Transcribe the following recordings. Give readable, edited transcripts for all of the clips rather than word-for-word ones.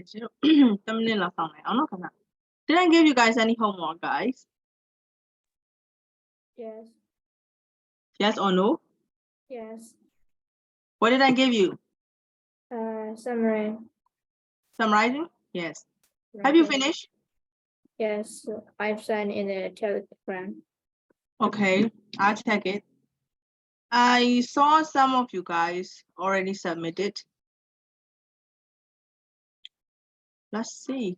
Did I give you guys any homework, guys? Yes. Yes or no? Yes. What did I give you? Summary. Summarizing? Yes. Have you finished? Yes, I've sent in a telegram. Okay, I'll check it. I saw some of you guys already submitted. Let's see.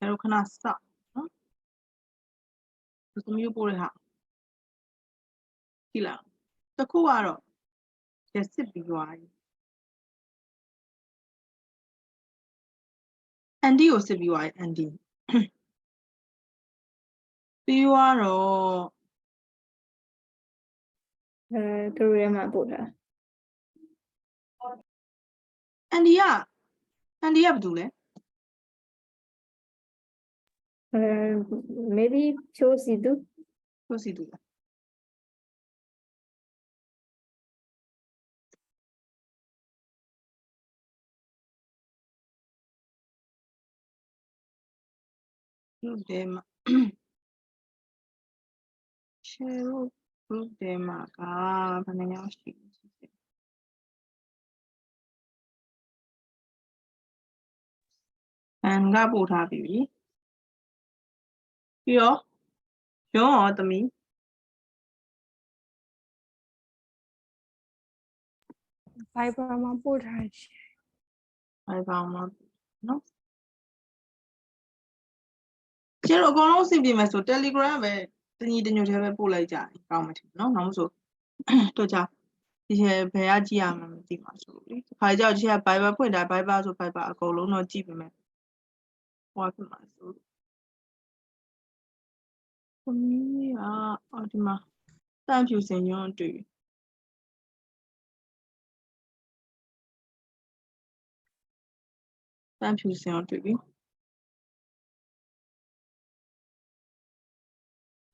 Pero can I stop? Some you put it out. Kila. The cool out. Yes, it be why. Andy or sit why Andy. You are Korea mà bụt hả? Andy up do it. Maybe chose itu. What's he do that? Group them. Share group them. And got both have you. Yo, to me. Fiber mà bụt hả? I found no. Chero kono simple me so Telegram ပဲတညီတညွတ်ထဲပဲပို့လိုက်ကြတယ်ကောင်းမှထင်နော်နောက်ဆိုတော့ကြာဒီထဲဘယ်ကကြည့်ရမှာမသိပါဆိုလို့လေဒီခါကျတော့ဒီထဲ Viber ဖွင့်တာ Viber ဆို Viber အကုန်လုံးတော့ကြည့်ပါမယ်ဟိုဖြစ်မှာဆိုကိုမီးအော်ဒီမှာတန့်ဖြူစင်ညွန့်တွေ့တန့်ဖြူစင်တွေ့ပြီ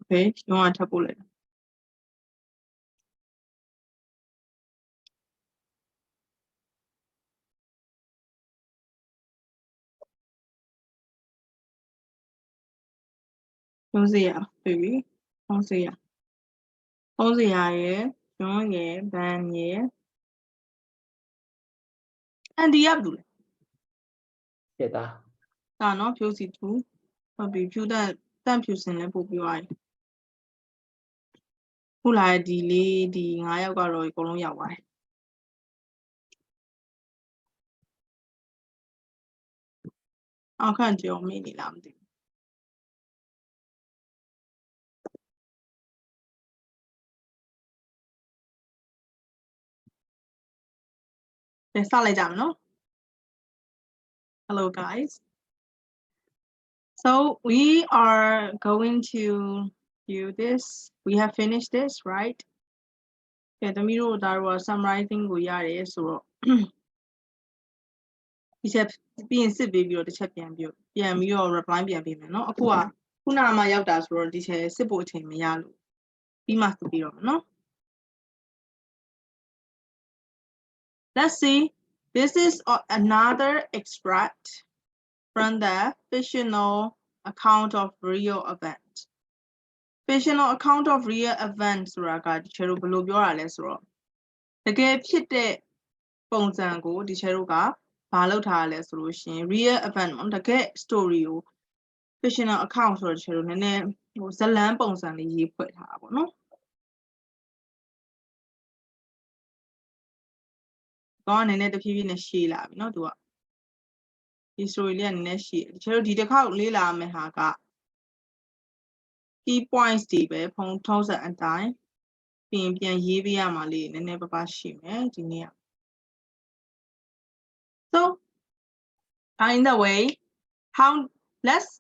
Okay ညွန့်ကထပ်ပို့လိုက်300တွေ့ပြီ300ရယ်ညွန့်ရယ်ဘန်ရယ်အန်ဒီရဘူးလေ ဖြစ်တာ ဒါနော်ဖြိုးစီ2ဟုတ်ပြီဖြူတန့်ဖြူစင်လည်းပို့ပြီးသွားပြီခုလာဒီလေးဒီ9ယောက်ကတော့အကုန်လုံးရောက်ပါတယ်အခန့်ကြော်မိနေလားမသိဘူးစလိုက်ကြမယ်နော် Hello guys so we are going to do this we have finished this right ကဲသမီးတို့ဒါတော့ summarizing ကိုရတယ်ဆိုတော့ဒီချက်ပြီးရင်စစ်ပေးပြီးတော့တစ်ချက်ပြန်ပြီးတော့ reply ပြန်ပေးမယ်နော်အခုကခုနမှရောက်တာဆိုတော့ဒီချက်စစ်ဖို့အချိန်မရလို့ပြီးမှစစ်ပြီးတော့မယ်နော် Let's see this is another extract from the fictional account of real event fictional account of real event ဆိုတာကဒီချက်တို့ဘယ်လိုပြောတာလဲဆိုတော့တကယ်ဖြစ်တဲ့ပုံစံကိုဒီချက်တို့ကဘာလုပ်ထားရလဲဆိုလို့ရှိရင် real event ပေါ့တကယ် story ကို fictional account ဆိုတော့ဒီချက်တို့နည်းနည်းဟိုဇလန်းပုံစံလေးရေးဖွဲ့ထားတာပေါ့နော်ကောင်းနည်းနည်းတဖြည်းဖြည်းနဲ့ရှည်လာပြီเนาะသူကဒီ story လေးကနည်းနည်းရှည်ဒီချက်တို့ဒီတစ်ခေါက်လေးလာမယ့်ဟာက key points တွေပဲဖုံးထုံးစံအတိုင်းပြင်ပြန်ရေးပေးရမှာလေးနည်းနည်းပါးရှိမယ်ဒီနေ့က so in the way how let's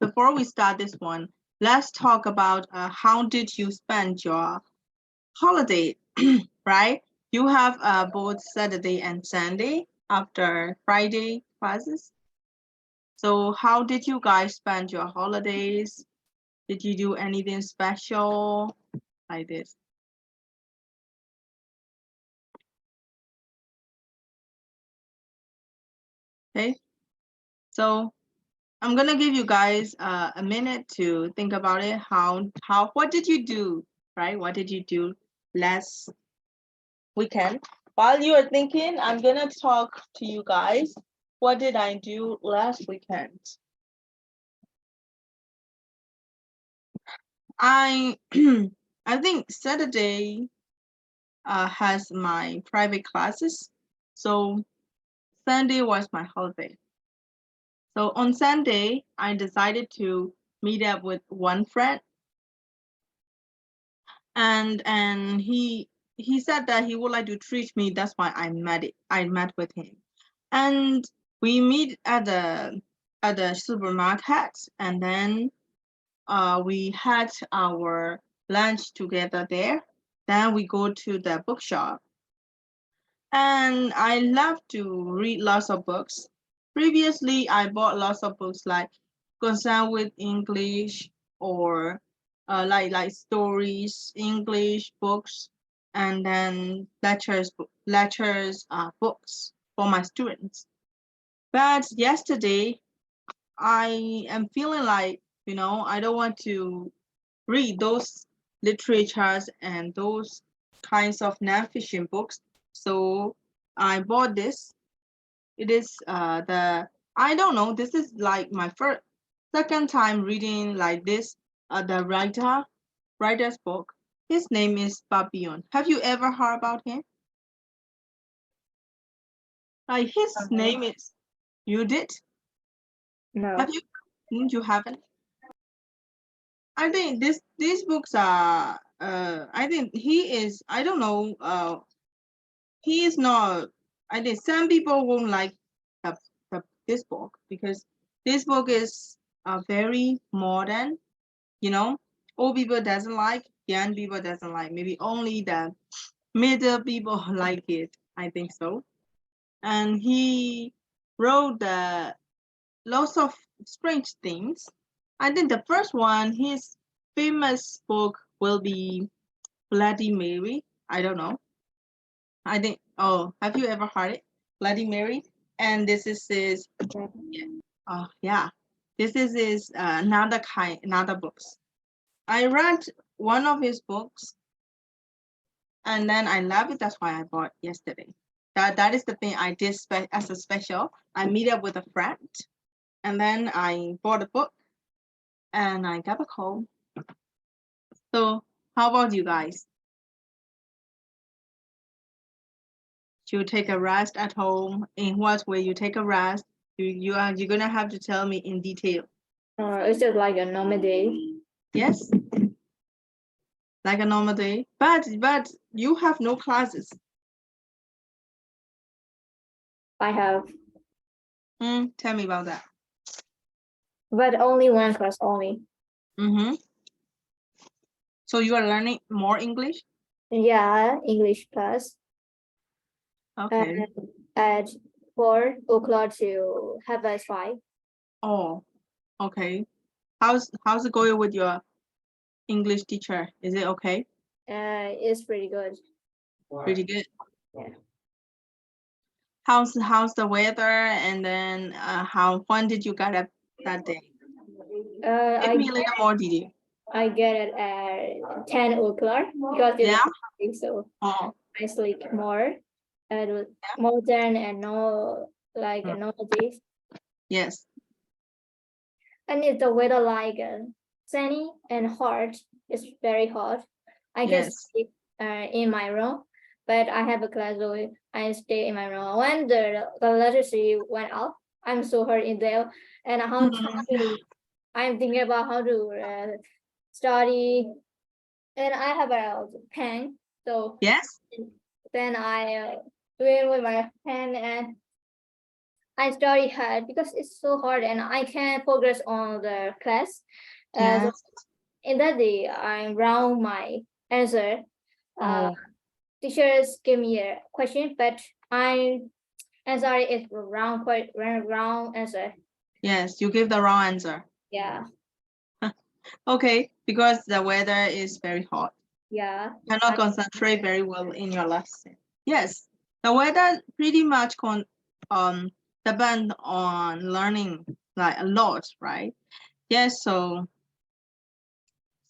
before we start this one let's talk about how did you spend your holiday, right? You have both Saturday and Sunday after Friday classes. So how did you guys spend your holidays? Did you do anything special like this? Okay, so I'm gonna give you guys a minute to think about it. What did you do, right? What did you do last weekend? While you are thinking, I'm gonna talk to you guys. What did I do last weekend? I I think Saturday has my private classes, so Sunday was my holiday. So on Sunday, I decided to meet up with one friend, and he said that he would like to treat me. That's why I met with him, and we meet at the supermarket, and then we had our lunch together there. Then we go to the bookshop, and I love to read lots of books. Previously, I bought lots of books like concerned with English or like stories, English books, and then lectures books for my students. But yesterday, I am feeling like, I don't want to read those literatures and those kinds of non-fiction books. So I bought this. It is I don't know, this is like my second time reading like this, the writer's book. His name is Papillon. Have you ever heard about him? Like his name is, you did? No. Have you? You haven't? I think these books are I think he is, I don't know, he is not, I think some people won't like this book because this book is very modern, old people doesn't like, young people doesn't like, maybe only the middle people like it, I think so. And he wrote lots of strange things. I think the first one, his famous book will be Bloody Mary. I don't know. I think, oh, have you ever heard it? Bloody Mary? And this is his, yeah. This is his another books. I read one of his books and then I love it. That's why I bought yesterday. That is the thing I did as a special. I meet up with a friend and then I bought a book and I got back home. So how about you guys? You take a rest at home? In what way you take a rest? You're gonna have to tell me in detail. It's just like a normal day. Yes, like a normal day. But you have no classes. I have, Tell me about that. but only one class only. Mm-hmm. So you are learning more English? Yeah, English class. Okay. And at 4 o'clock to 5:30. Oh, okay. How's it going with your English teacher? Is it okay? It's pretty good. Pretty good. Yeah. How's the weather, and then when did you get up that day? Give me a little more detail. I get it at 10 o'clock because it's Yeah. Friday, so Oh, I sleep more and more than and no like Mm. normal days. yes. And it's the weather like sunny and hot. It's very hot. I can Yes. sleep in my room, but I have a class, so I stay in my room. When the electricity went off, I'm so hurt in there, and I'm thinking about how to study, and I have a pen, so Yes. then I do it with my pen and I study hard because it's so hard and I can't focus on the class. Yes. in that day, I wrong my answer. Oh, Teachers give me a question, but I answer is wrong answer. yes, you give the wrong answer. Yeah, Okay, because the weather is very hot. yeah. You cannot concentrate very well in your lesson. Yes, the weather pretty much depend on learning like a lot, right? Yes, so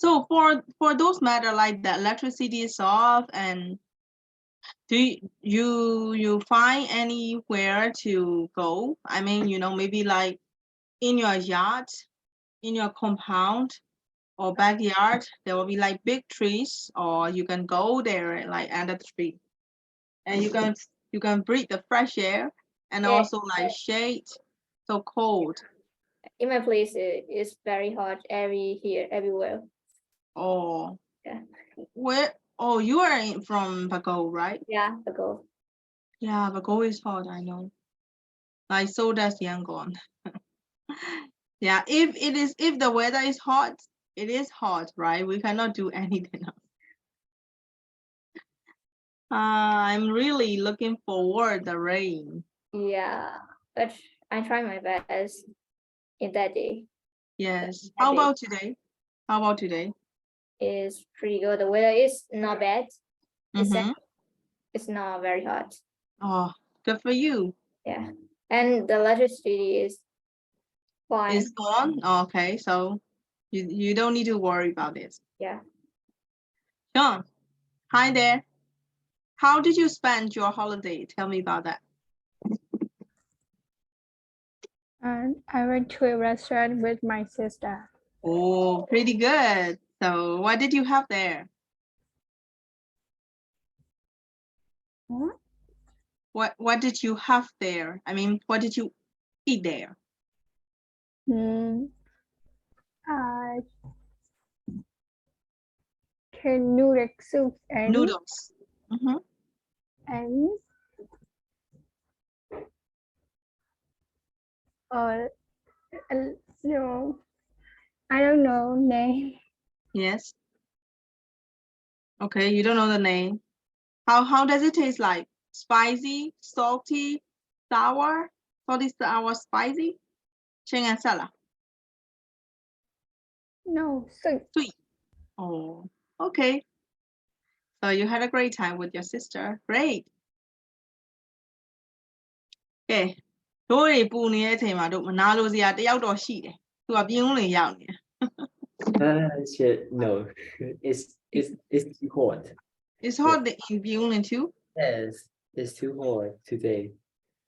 for those matter like the electricity is off, and do you find anywhere to go? I mean, maybe like in your yard, in your compound or backyard, there will be like big trees, or you can go there like under the tree, and you can breathe the fresh air, and Yeah. also like shade. So cold. In my place, it is very hot everywhere. Oh, Yeah. where? Oh, you are from Bago, right? Yeah, ago. Yeah, Bago is hot, I know. Like so does Yangon. Yeah, if the weather is hot, it is hot, right? We cannot do anything else. I'm really looking forward the rain. Yeah, but I try my best in that day. Yes. That How day about today? How about today? is pretty good. The weather is not bad. It's Mm-hmm. it's not very hot. Oh, good for you. Yeah, and the electricity is fine. It's gone. Okay, so you don't need to worry about this. Yeah. John, hi there. How did you spend your holiday? Tell me about that. And I went to a restaurant with my sister. Oh, pretty good. So what did you have there? Huh? What did you have there? I mean, what did you eat there? I can noodle soup Noodles. Mm-hmm. and uh, no, I don't know name. Yes. Okay, you don't know the name. How does it taste like? Spicy, salty, sour? Salty, sour, spicy? Ching and sala. No, soup. Sweet. Oh, okay. So you had a great time with your sister. Great. ကဲတို့တွေပူနေတဲ့အချိန်မှာတို့မနာလို့စရာတယောက်တော့ရှိတယ်သူကပြင်းဦးလင်ရောက်နေတယ် Shit, no, it's too hot. It's hot in Bueling too. Yes, it's too hot today.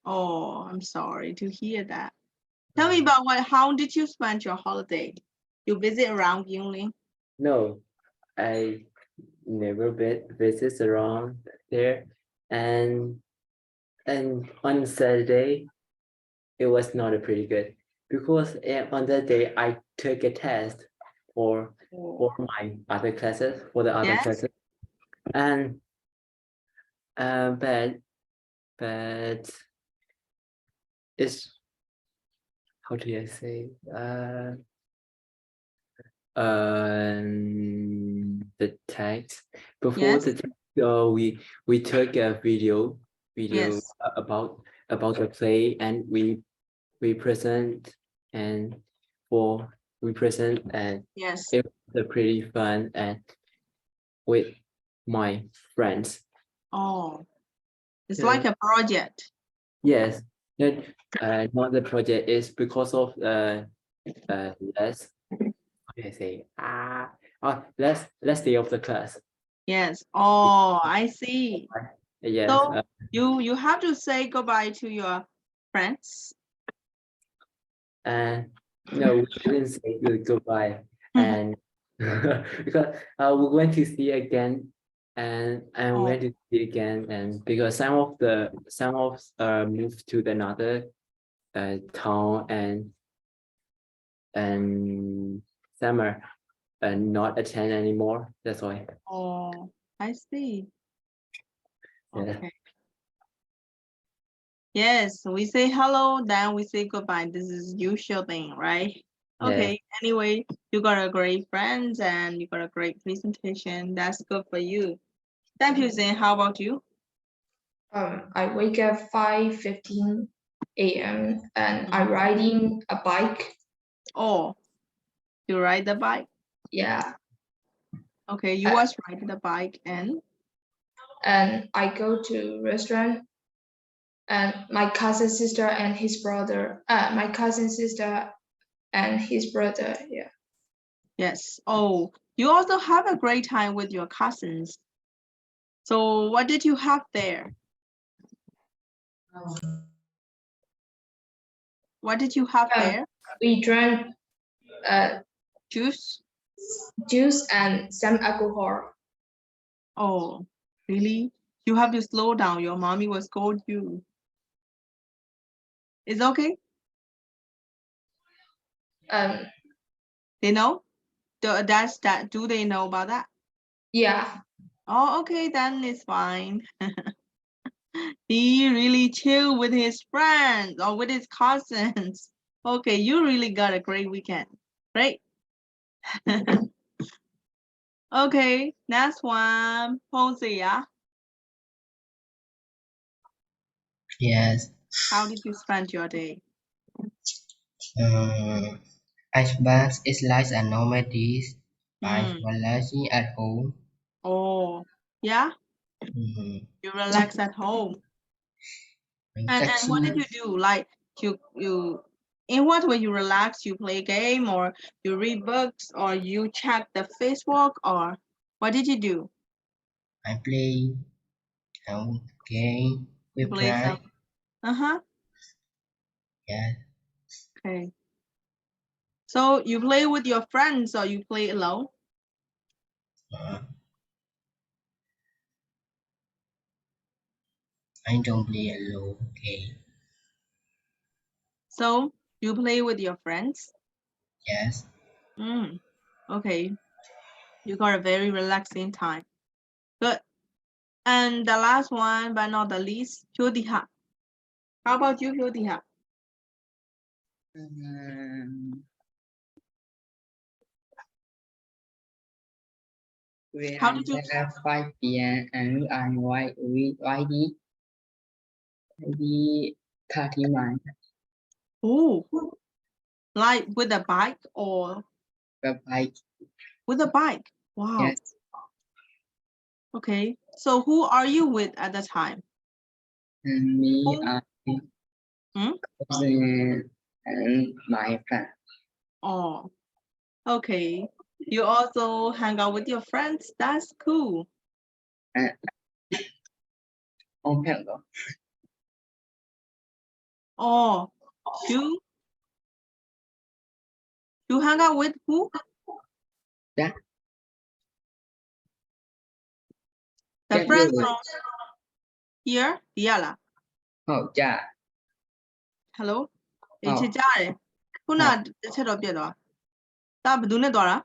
Oh, I'm sorry to hear that. Tell me about how did you spend your holiday? You visit around Bueling? No, I never visit around there, and on Saturday it was not a pretty good because on that day I took a test for my other classes Yes. classes, and but it's how do I say the text before Yes. the text, we took a video Yes. about the play, and we present and Yes. it was a pretty fun and with my friends. Oh, it's Yeah. like a project. Yes, that not the project is because of less how do I say last day of the class. Yes. Oh, I see. Yes. So you have to say goodbye to your friends. No, we didn't say goodbye, and because we're going to see again, and we're going to see again, and because some of moved to another town, and some are not attend anymore. That's why. Oh, I see. Yeah. Okay. Yes, we say hello, then we say goodbye. This is usual thing, right? Okay, anyway, you got a great friends and you got a great presentation. That's good for you. Thank you, Zane. How about you? I wake up 5:15 a.m. and I'm riding a bike. Oh, you ride the bike? Yeah, Okay, you was riding the bike and and I go to restaurant. And my cousin sister and his brother. My cousin sister and his brother. Yeah. yes. Oh, you also have a great time with your cousins. So what did you have there? What did you have there? We drank Juice? juice and some alcohol. Oh, really? You have to slow down. Your mommy will scold you. It's okay? They know? Do they know about that? Yeah. Oh, okay, then it's fine. He really chill with his friends or with his cousins. Okay, you really got a great weekend. Great. Okay, next one, Hosea. Yes. How did you spend your day? I suppose it's like a normal day by Mm. relaxing at home. Oh, yeah, Mhm. you relax at home. And what did you do? Like you in what way you relax? You play game or you read books or you check the Facebook or what did you do? I play a game You with play some. friends. Uh-huh. Yes. Okay. So you play with your friends or you play alone? Uh, I don't play alone. Okay. So you play with your friends? Yes. Okay. You got a very relaxing time. Good. And the last one, but not the least, Hyodiha. How about you, Hyodiha? When How I did you? get at 5 p.m. and I riding 30 miles Oh, like with a bike or by bike. with a bike? Wow. Yes, Okay. So who are you with at the time? and me, Who? cousin, and my friend. Oh, okay. You also hang out with your friends? That's cool. Open door. Oh, you hang out with who? Yeah. The Yeah, friends you. from here? Diala. Oh, yeah. Hello? ဟုတ် အေးချစ်ကြတယ်ခုနတစ်ချက်တော့ပြတ်သွားတာဘယ်သူနဲ့သွားတာ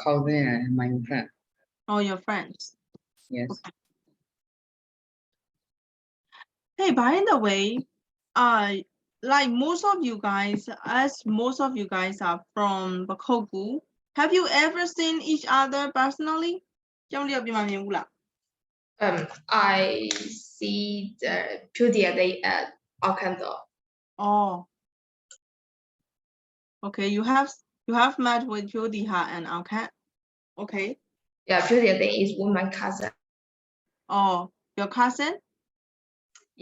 cousin and my friend. Oh, your friends. Yes. Hey, by the way, like most of you guys, as most of you guys are from Bakogu, have you ever seen each other personally? ကျောင်းလေးပြမမြင်ဘူးလား I see the Pudia Day at Arkansas. Oh. Okay, you have met with Jodiha and Alkan. Okay. Yeah, Pudia Day is with my cousin. Oh, your cousin?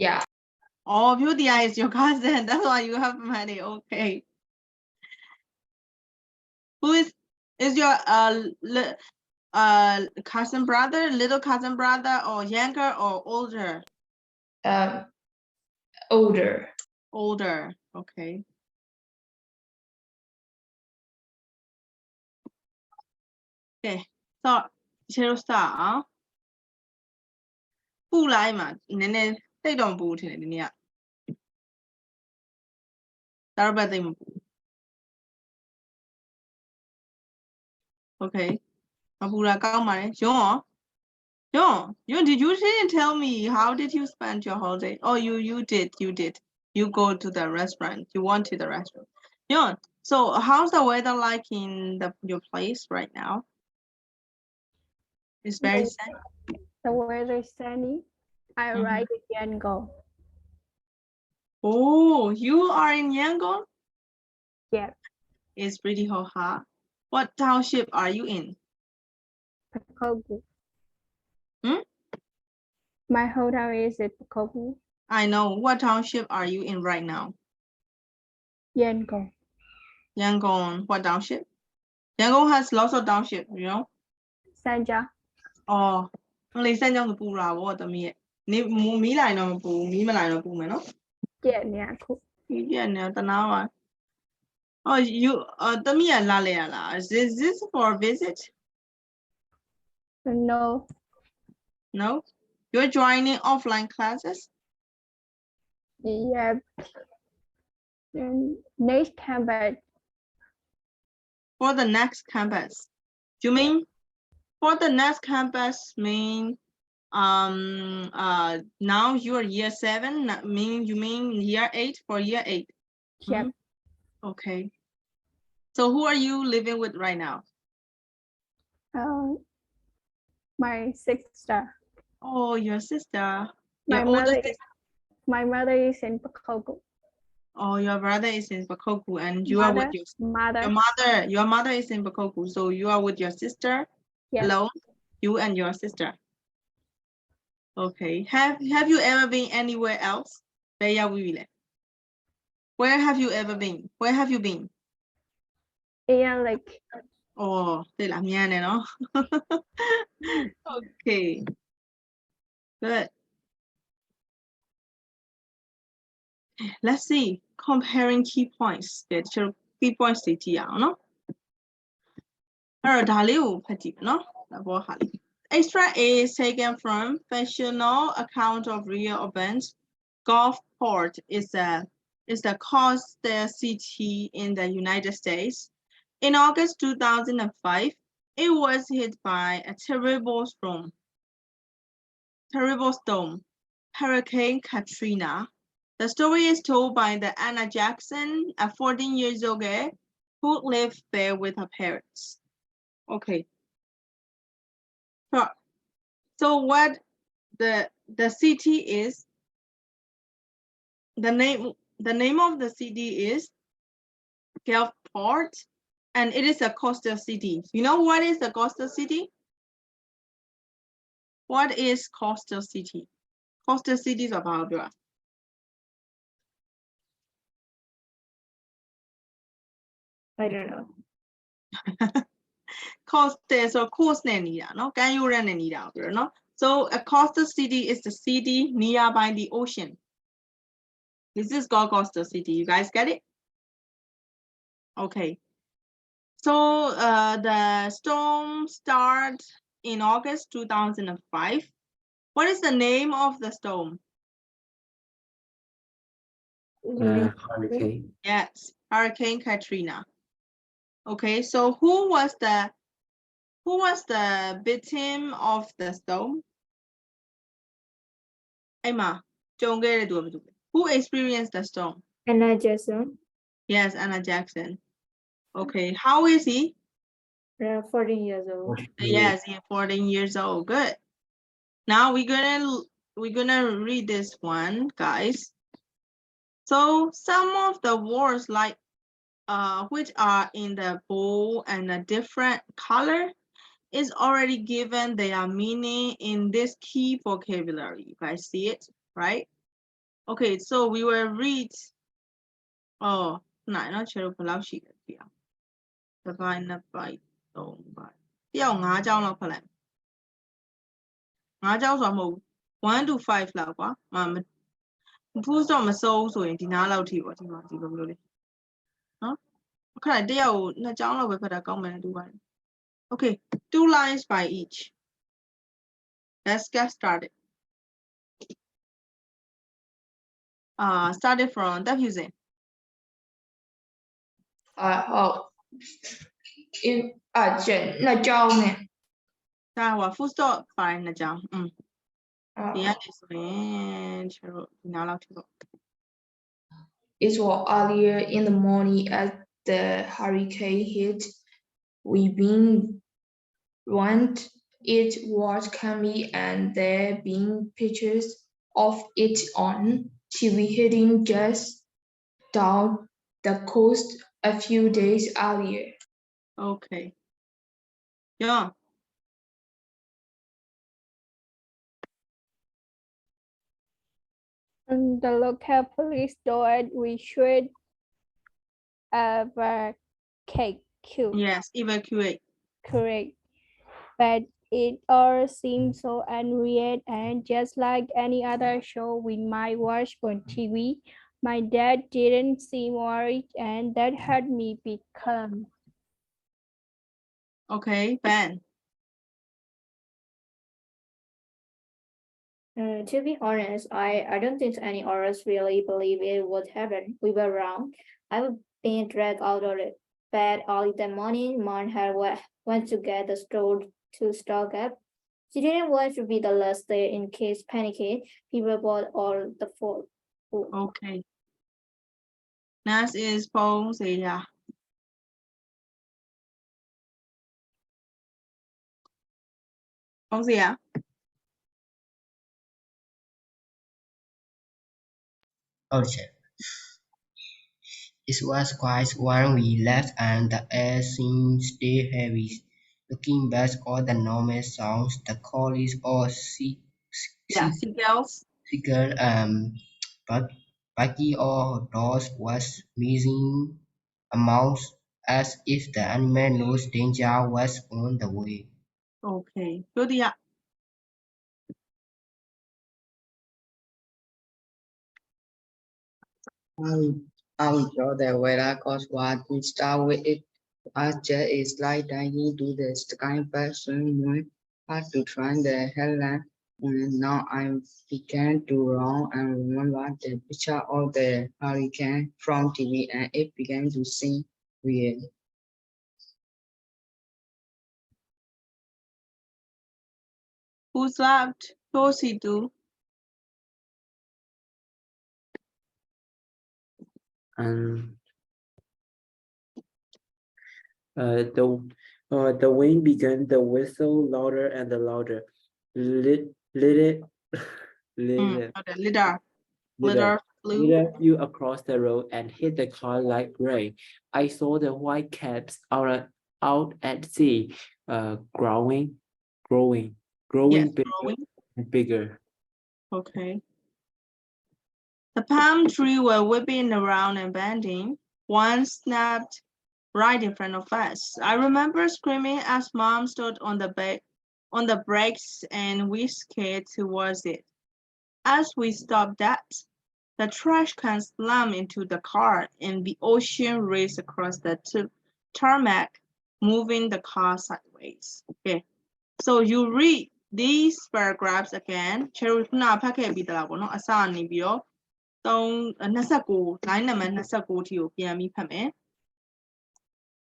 Yeah. Oh, Jodiha is your cousin. That's why you have met it. Okay. Who is your cousin brother, little cousin brother, or younger or older? Older. Older. Okay. Okay. So ခြေလို့စအောင်ပူလိုက်မှာနည်းနည်းတိတ်တော့မပူထင်တယ်ဒီနေ့ကဒါတော့ပဲတိတ်မပူ Okay. မပူတာကောင်းပါတယ်ယွန်းရောယွန်း did you didn't tell me how did you spend your holiday? Oh, you did. You go to the restaurant. You went to the restaurant. Yun, So how's the weather like in your place right now? It's very The- sunny. The weather is sunny. I Mhm. ride the Yangon. Oh, you are in Yangon? Yeah, It's pretty hot, huh? What township are you in? Pakogu. Hmm? My hometown is in Pakogu, I know. What township are you in right now? Yangon. Yangon. What township? Yangon has lots of township, you know? Sanja. 哦，你စမ်းကြောင်း就ပူတာဗောတမီးရဲ့နေမီးလိုက်တော့မပူမီးမလိုက်တော့ပူမယ်နော် Yeah, yeah, cool. မီးပြက်နေတနာပါ Oh you တမီးကလာလေရလား Is this for a visit? No, No? You're joining offline classes? yeah. And next campus, For the next campus. You mean for the next campus mean now you are year 7 you mean year 8 for year 8? yeah, Okay. So who are you living with right now? my sister. Oh, your sister. My Your older mother, sister. my mother is in Pakogu. Oh, your brother is in Bakoku and you are with Mother, your mother is in Bakoku. So you are with your sister yeah. alone, you and your sister. Okay. Have you ever been anywhere else? Where have you ever been? Where have you been? Yeah, like Oh, 对啦，မြန်တယ်နော် Okay. Good. Let's see. Comparing key points. ကဲတချို့ key points တွေကြည့်ရအောင်နော် အဲ့တော့ဒါလေးကိုဖတ်ကြည့်နော်သဘောဟာလေး Extract A is taken from fictional account of real events. Gulfport is the coastal city in the United States. In August 2005, it was hit by a terrible storm, Hurricane Katrina. The story is told by the Anna Jackson, a 14-year-old girl who lived there with her parents. Okay. So what the city is, the name of the city is Gulfport, and it is a coastal city. You know what is the coastal city? What is coastal city? Coastal cities are ဘာပြော I don't know. Coastal ဆို coast နဲ့နေတာเนาะကမ်းရိုးတန်းနဲ့နေတာကိုပြောเนาะ So a coastal city is the city nearby the ocean. This is called coastal city. You guys get it? Okay. So the storm started in August 2005. What is the name of the storm? Hurricane. Yes, Hurricane Katrina. Okay, so who was the victim of the storm? Emma, who experienced the storm? Anna Jackson, Yes, Anna Jackson. Okay, how is he? 14 years old. Yes, he's 14 years old. Good. Now we're gonna read this one, guys. So some of the words like which are in the bold and a different color is already given their meaning in this key vocabulary. You guys see it, right? Okay, so we will read. Oh, no, not sure about she. Divine by don't by. တယောက်5ကြောင်းလောက်ဖတ်လိုက်5ကြောင်းဆိုတော့မဟုတ်1 to 5လောက်ကွာမဖူးတော့မစိုးဆိုရင်ဒီနားလောက်ထိပေါ့ဒီမှာဒီလိုမျိုးလေးနော်အခါတယောက်ကို2ကြောင်းလောက်ပဲဖတ်တာကောင်းမယ်တူပါတယ် Okay, 2 lines by each. Let's get started. Started from the using. in ကျန်နှစ်ကြောင်းနဲ့ ဒါဟို full stop ပိုင်း2ကြောင်းဒီ Uh, ကနေဆိုရင်ကျွန်တော်ဒီနားလောက်ထိပေါ့ it was earlier in the morning as the hurricane hit, we been want it was coming and there being pictures of it on TV hitting just down the coast a few days earlier. Okay. Yeah. The local police thought we should evacuate. Yes. Evacuate. Correct. But it all seemed so unreal and just like any other show we might watch on TV. My dad didn't seem worried and that helped me be calm. Okay. Ben. To be honest, I don't think any of us really believe it would happen. We were wrong. I was being dragged out of the bed early that morning. Mom had went to get the store to stock up. She didn't want to be the last day in case panicked. People bought all the food. Okay. Next is Paul Zia. Paul Zia. Okay. It was quite when we left and the air seemed still heavy. Looking back all the normal songs, the chorus or Yeah. Seagulls. figure but Bucky or Doors was missing a mouse as if the animal knows danger was on the way. Okay. Julia. I enjoy the weather cause what we start with it. I just is like diving to the sky person more hard to find the headline. And now I began to run and remember the picture of the hurricane from TV and it began to seem weird. Who's left? Josie do. Um, the wind began to whistle louder and louder. Lit it, lit Okay. Litter. Litter, Litter flew. litter flew across the road and hit the car like rain. I saw the white caps out at sea, growing, Yes. bigger Growing. and bigger. Okay. The palm trees were whipping around and bending. One snapped right in front of us. I remember screaming as Mom stood on the brakes and we skated towards it. As we stopped that, the trash can slammed into the car and the ocean raced across the tarmac, moving the car sideways. Okay, so you read these paragraphs again. Cherry ခုနဖတ်ခဲ့ပြီးသလားပေါ့နော်အစနေပြီးတော့29 line နံပါတ်29ထိကိုပြန်ပြီးဖတ်မယ်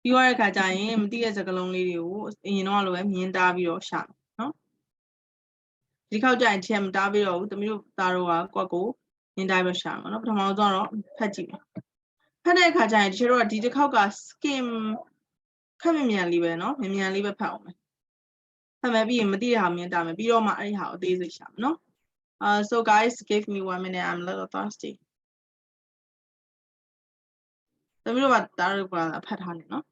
ပြီးရတဲ့အခါကျရင်မသိတဲ့စကားလုံးလေးတွေကိုအရင်တော့လိုပဲမြင်တာပြီးတော့ရှာမယ်နော်ဒီခေါက်ကျရင်ချက်မတားပြီးတော့ဘူးတမျိုးသားတို့ကကွက်ကိုမြင်တာပြီးရှာမယ်နော်ပထမဆုံးတော့ဖတ်ကြည့်မယ်ဖတ်တဲ့အခါကျရင်တချို့တို့ကဒီတစ်ခေါက်က skim ခက်မြန်လေးပဲနော်မြန်လေးပဲဖတ်အောင်မယ်ဖတ်မယ်ပြီးရင်မသိတဲ့ဟာမြင်တာမယ်ပြီးတော့မှအဲ့ဒီဟာကိုအသေးစိတ်ရှာမယ်နော်so guys give me 1 minute I'm a little thirsty တမျိုးတို့ကတားတို့ကဖတ်ထားနေနော်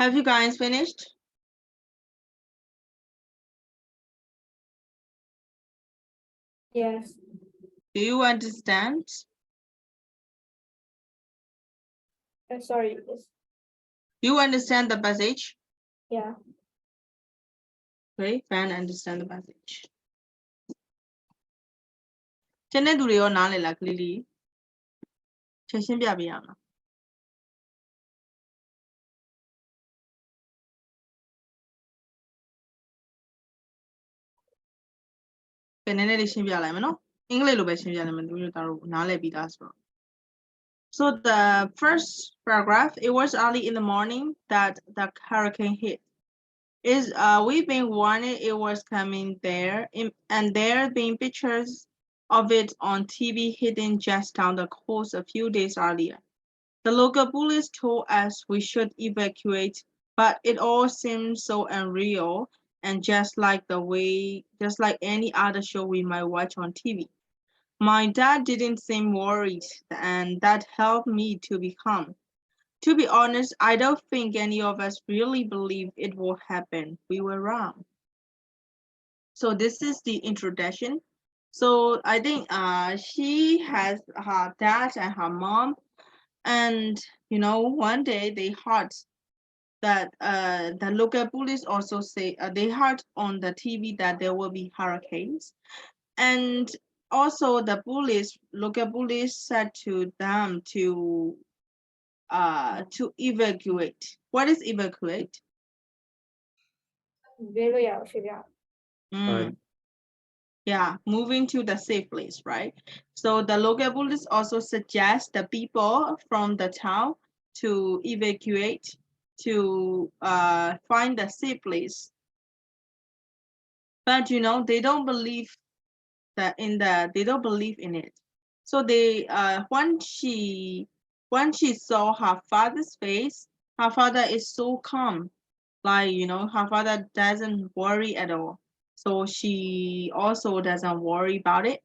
Have you guys finished? Yes. Do you understand? Sorry. Yes. Do you understand the passage? Yeah. Okay, fan understand the passage. ကျန်တဲ့သူတွေရောနားလည်လားကလေးလေးချက်ရှင်းပြပေးရမှာပဲနည်းနည်းလေးရှင်းပြလိုက်မယ်နော်အင်္ဂလိပ်လိုပဲရှင်းပြလိုက်မယ်သူတို့တို့နားလည်ပြီးသားဆိုတော့ So the first paragraph, it was early in the morning that the hurricane hit. We've been warning it was coming there, and there been pictures of it on TV hitting just down the coast a few days earlier. The local police told us we should evacuate, but it all seemed so unreal and just like any other show we might watch on TV. My dad didn't seem worried, and that helped me to be calm. To be honest, I don't think any of us really believed it would happen. We were wrong. So this is the introduction. So I think she has her dad and her mom, and one day they heard that the local police also say they heard on the TV that there will be hurricanes, and also the local police said to them to evacuate. What is evacuate? Yeah, moving to the safe place, right? So the local police also suggest the people from the town to evacuate to find a safe place. But they don't believe they don't believe in it. So they when she saw her father's face, her father is so calm. Like her father doesn't worry at all. So she also doesn't worry about it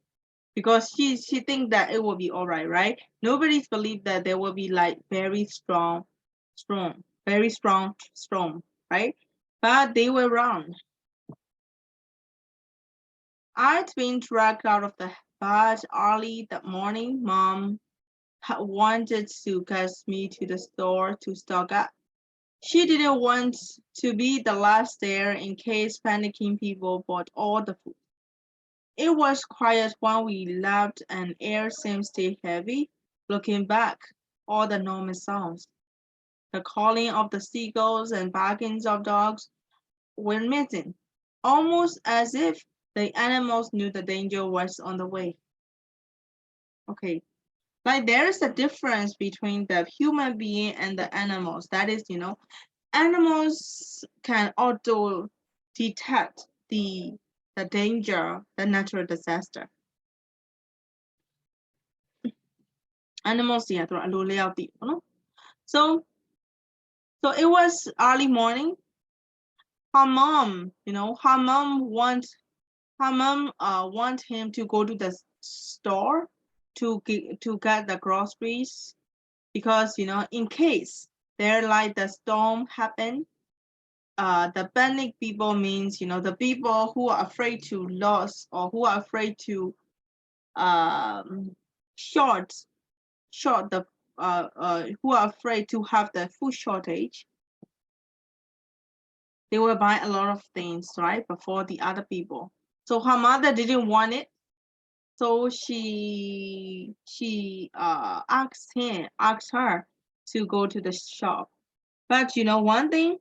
because she thinks that it will be all right, right? Nobody's believed that there will be like very strong storm, right? But they were wrong. I'd been dragged out of the bed early that morning. Mom wanted to get me to the store to stock up. She didn't want to be the last there in case panicking people bought all the food. It was quiet when we left and air seemed still heavy. Looking back, all the normal sounds, the calling of the seagulls and barkings of dogs were missing, almost as if the animals knew the danger was on the way. Okay, like there is a difference between the human being and the animals. That is, animals can auto detect the danger, the natural disaster. Animals, yeah, so it was early morning. Her mom, want him to go to the store to get the groceries because in case there like the storm happen, the panic people means the people who are afraid to lose or who are afraid to short the who are afraid to have the food shortage. They will buy a lot of things, right, before the other people. So her mother didn't want it. So she asked her to go to the shop. But one thing,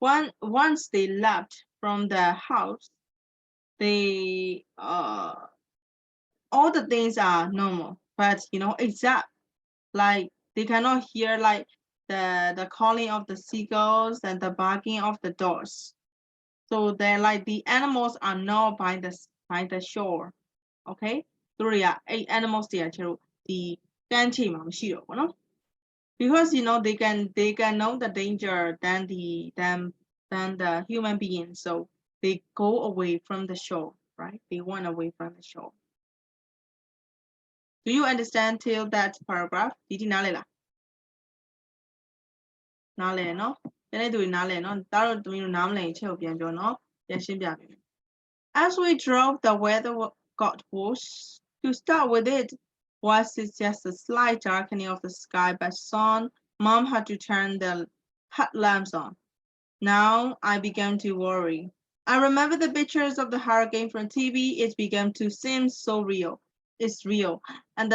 once they left from the house, they all the things are normal. But exact like they cannot hear like the calling of the seagulls and the barking of the dogs. So they're like the animals are not by the shore. Okay? သူတို့တွေကအဲ့ animals တွေကကျတော့ဒီကမ်းခြေမှာမရှိတော့ဘူးเนาะ because they can know the danger than the human being, so they go away from the shore, right? They went away from the shore. Do you understand till that paragraph? ဒီနားလည်လား နားလည်เนาะ As we drove, the weather got worse. To start with, it was just a slight darkening of the sky, but soon Mom had to turn the headlamps on. Now I began to worry. I remember the pictures of the hurricane from TV. It began to seem so real. It's real. And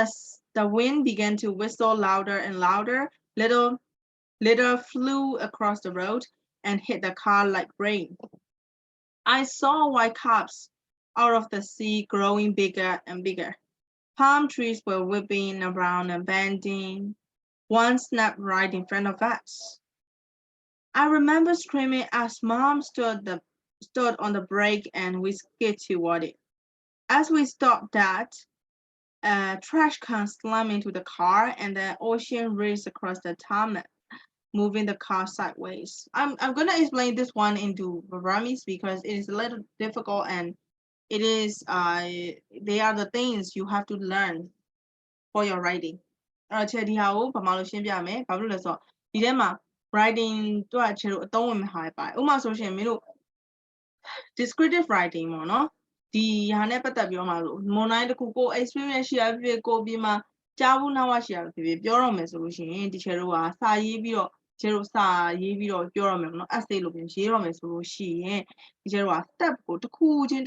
the wind began to whistle louder and louder. Little flew across the road and hit the car like rain. I saw white caps out of the sea growing bigger and bigger. Palm trees were whipping around and bending. One snapped right in front of us. I remember screaming as Mom stood on the brake and we skidded toward it. As we stopped that, a trash can slammed into the car and the ocean raced across the tarmac, moving the car sideways. I'm gonna explain this one into Burmese because it is a little difficult and it is they are the things you have to learn for your writing. အဲ့တော့ဒီဟာကိုဗမာလိုရှင်းပြမယ်။ဘာလို့လဲဆိုတော့ဒီထဲမှာ writing တို့ကခြေလို့အသုံးဝင်မှာဟာပါတယ်။ဥပမာဆိုရှင်မင်းတို့ descriptive writing ပေါ့နော်။ဒီဟာနဲ့ပတ်သက်ပြီးတော့မှလို့မွန်တိုင်းတစ်ခုကို experience ရှိရဖြစ်ကိုပြီးမှကြားဘူးနားဝရှိရဖြစ်ပြောတော့မယ်ဆိုလို့ရှိရင်ဒီခြေတို့ကစာရေးပြီးတော့ခြေတို့စာရေးပြီးတော့ပြောရမယ်ပေါ့နော် essay လို့ပြန်ရေးရမယ်ဆိုလို့ရှိရင်ဒီခြေတို့က step ကိုတစ်ခုချင်းအ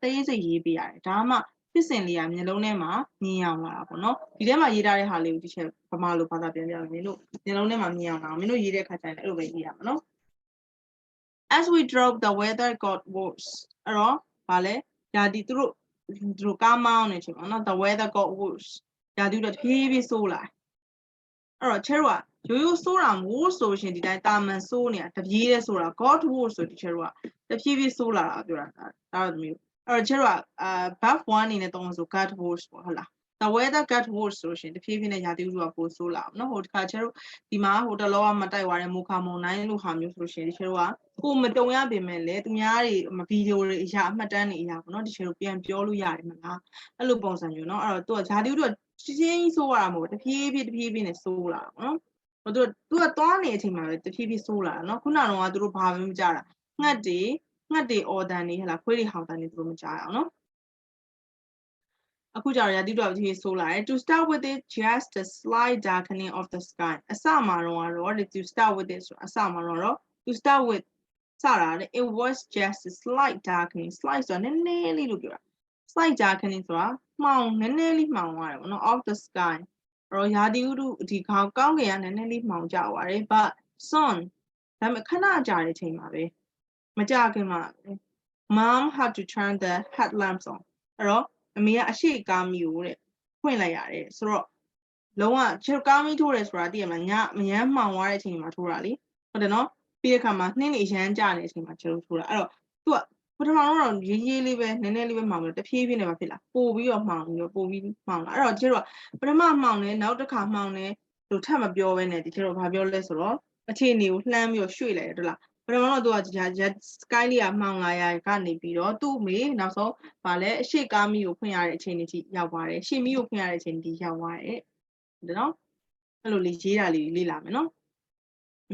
သေးစိတ်ရေးပေးရတယ်။ဒါမှဖြစ်စဉ်လေးကမျိုးလုံးထဲမှာမြင်အောင်လာတာပေါ့နော်ဒီထဲမှာရေးထားတဲ့ဟာလေးကိုဒီချက်ဗမာလိုဘာသာပြန်ပြမယ်မင်းတို့မျိုးလုံးထဲမှာမြင်အောင်လာမင်းတို့ရေးတဲ့ခါကျရင်အဲ့လိုပဲရေးရမှာနော် As we drove the weather got worse အဲ့တော့ဗာလဲယာဒီသူတို့ကားမောင်းနေချိန်ပေါ့နော် the weather got worse ယာဒီတို့တဖြည်းဖြည်းဆိုးလာအဲ့တော့ချဲတို့ကရိုးရိုးဆိုးတာမဟုတ်ဆိုရှင်ဒီတိုင်းတာမန်ဆိုးနေတာတပြေးတဲ့ဆိုတာ got worse ဆိုဒီချဲတို့ကတဖြည်းဖြည်းဆိုးလာတာပြောတာဒါတော့မျိုးအဲ့တော့ချဲတို့ကverb 1အနေနဲ့သုံးလို့ဆို got worse ပေါ့ဟုတ်လား the weather got worse ဆိုရှင်တဖြည်းဖြည်းနဲ့ယာတိဥကပိုဆိုးလာအောင်နော်ဟိုတခါချဲတို့ဒီမှာဟိုတလောကမတိုက်သွားတဲ့မိုခါမုံတိုင်းလို့ဟာမျိုးဆိုရှင်ဒီချဲတို့ကကိုမတုံရပေမဲ့လေသူများတွေဗီဒီယိုတွေအရာအမှတ်တမ်းတွေအရာပေါ့နော်ဒီချဲတို့ပြန်ပြောလို့ရတယ်မလားအဲ့လိုပုံစံမျိုးနော်အဲ့တော့သူကယာတိဥကချင်းဆိုးရတာမဟုတ်တဖြည်းဖြည်းနဲ့ဆိုးလာတာပေါ့နော်ဟိုသူကသွားနေအချိန်မှာပဲတဖြည်းဖြည်းဆိုးလာတာနော်ခုနကတော့သူတို့ဘာမှမကြတာငှက်တွေအော်တန်နေဟဲ့လားခွေးတွေဟောင်တန်နေသူတို့မကြရအောင်နော်အခုကြောင့်ရာသီဥတုတဖြည်းဆိုးလာတယ် to start with it just a slight darkening of the sky အစမှာတော့ to start with it ဆိုအစမှာတော့ to start with စတာလေ it was just a slight darkening slight ဆိုတာနည်းနည်းလေးလို့ပြောတာ slight darkening ဆိုတာမှောင်နည်းနည်းလေးမှောင်သွားတယ်ပေါ့နော် of the sky အဲ့တော့ရာသီဥတုဒီကောင်းကင်ကနည်းနည်းလေးမှောင်ကျသွားတယ် but soon ဒါပေမဲ့ခဏကြာတဲ့အချိန်မှာပဲမကြခင်မှာ mom had to turn the headlamps on အဲ့တော့အမေကအရှိကားမီကိုတဲ့ဖွင့်လိုက်ရတယ်ဆိုတော့လုံးဝချေကားမီထိုးတယ်ဆိုတာသိရမလားညမရမ်းမှောင်သွားတဲ့အချိန်မှာထိုးတာလေဟုတ်တယ်နော်ပြီးတဲ့အခါမှာနှင်းနေရမ်းကြနေတဲ့အချိန်မှာချေထိုးတာအဲ့တော့သူကပထမတော့ရေးလေးပဲနည်းနည်းလေးပဲမှောင်ပြီးတဖြည်းဖြည်းနဲ့ပဲဖြစ်လာပို့ပြီးတော့မှောင်ပြီးတော့ပို့ပြီးမှောင်လာအဲ့တော့ချေတို့ကပထမမှောင်တယ်နောက်တစ်ခါမှောင်တယ်လို့ထပ်မပြောဘဲနဲ့ဒီချေတို့ဘာပြောလဲဆိုတော့အခြေအနေကိုလှမ်းပြီးတော့ရွှေ့လိုက်တယ်ဟုတ်လားပထမတော့သူကsky လေးကမှောင်လာရကနေပြီးတော့သူ့အမေနောက်ဆုံးဗာလဲအရှိကားမီကိုဖွင့်ရတဲ့အချိန်ကြီးရောက်သွားတယ်ရှေ့မီကိုဖွင့်ရတဲ့အချိန်ကြီးရောက်သွားတယ်ဟုတ်တယ်နော်အဲ့လိုလေးရေးတာလေးလေ့လာမယ်နော်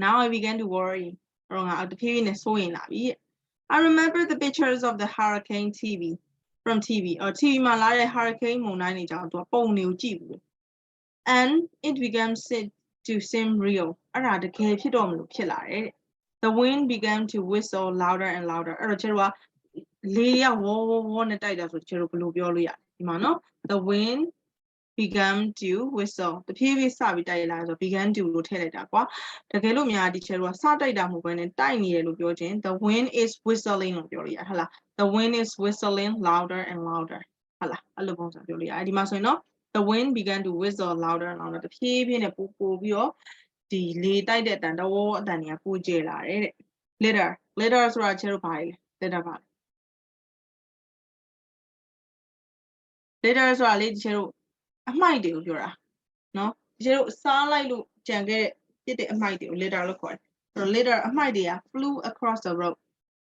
Now I began to worry တော့ငါတဖြည်းဖြည်းနဲ့စိုးရင်လာပြီ I remember the pictures of the hurricane from TV or TV မှာလာတဲ့ hurricane မုန်တိုင်းတွေကြောင့်သူကပုံတွေကိုကြည့်ဘူး and it began to seem real အဲ့ဒါတကယ်ဖြစ်တော့မလို့ဖြစ်လာတယ် The wind began to whistle louder and louder အဲ့တော့ကျတော့လေကဝေါနဲ့တိုက်တာဆိုကျတော့ဘယ်လိုပြောလို့ရဒီမှာနော် The wind began to whistle တဖြည်းဖြည်းစပြီးတိုက်လာဆို began to လို့ထည့်လိုက်တာကွာတကယ်လို့များဒီကျတော့စတိုက်တာမဟုတ်ဘဲနဲ့တိုက်နေတယ်လို့ပြောခြင်း The wind is whistling လို့ပြောလို့ရဟုတ်လား The wind is whistling louder and louder ဟုတ်လားအဲ့လိုပုံစံပြောလို့ရတယ်ဒီမှာဆိုရင်နော် The wind began to whistle louder and louder တဖြည်းဖြည်းနဲ့ပိုပြီးတော့ဒီလေတိုက်တဲ့အတန်တော်အတန်တွေကပိုကျလာတယ်တဲ့ later ဆိုတာချဲတို့ဘာလဲ later ပါ later ဆိုတာလေဒီချဲတို့အမှိုက်တွေကိုပြောတာနော်ဒီချဲတို့စားလိုက်လို့ကြံခဲ့တဲ့ပြစ်တဲ့အမှိုက်တွေကို later လို့ခေါ်တယ်ဆိုတော့ later အမှိုက်တွေက flew across the road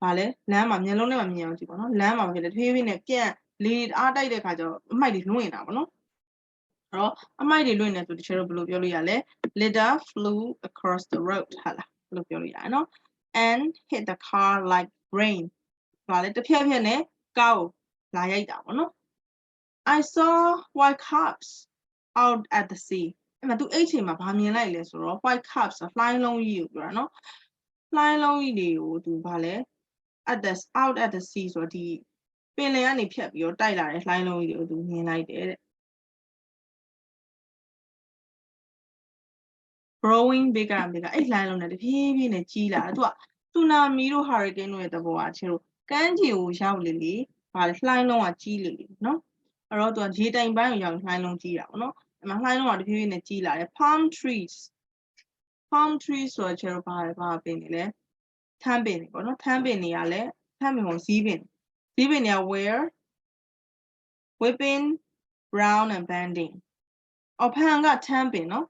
ဘာလဲလမ်းမှာမျက်လုံးထဲမှာမြင်အောင်ကြည့်ပါနော်လမ်းမှာဖြစ်တယ်တဖြည်းဖြည်းနဲ့ပြန့်လေအားတိုက်တဲ့ခါကျတော့အမှိုက်တွေလွင့်နေတာပေါ့နော်အဲ့တော့အမှိုက်တွေလွင့်နေဆိုဒီချဲတို့ဘယ်လိုပြောလို့ရလဲ later flew across the road ဟာလား လို့ပြောလို့ရတယ်နော် and hit the car like rain ဒါလည်းတစ်ဖြက်ဖြက်နဲ့ကားကိုလာရိုက်တာပေါ့နော် I saw white caps out at the sea အဲ့မှာသူအဲ့ချိန်မှာဗာမြင်လိုက်လဲဆိုတော့ white caps လှိုင်းလုံးကြီးကိုပြောတာနော်လှိုင်းလုံးကြီးတွေကိုသူဗာလဲ out at the sea ဆိုတော့ဒီပင်လယ်ကနေဖြတ်ပြီးတော့တိုက်လာတဲ့လှိုင်းလုံးကြီးတွေကိုသူမြင်လိုက်တယ်တဲ့ growing bigger and bigger အဲ့လှိုင်းလုံးနဲ့တဖြည်းဖြည်းနဲ့ကြီးလာတာသူက tsunami တို့ hurricane တို့ရဲ့သဘောကချေလို့ကမ်းခြေကိုရောက်လေလေဗာလေလှိုင်းလုံးကကြီးလေလေနော်အဲ့တော့သူကရေတိုင်ပိုင်းကိုရောက်လှိုင်းလုံးကြီးတာပေါ့နော်အဲ့မှာလှိုင်းလုံးကတဖြည်းဖြည်းနဲ့ကြီးလာတယ် palm trees ဆိုတော့ချေလို့ဗာပင်နေလဲထမ်းပင်နေပေါ့နော်ထမ်းပင်တွေကလည်းထမ်းပင်ကိုဇီးပင်တွေက where whipping round and bending အော်ဖန်ကထမ်းပင်နော်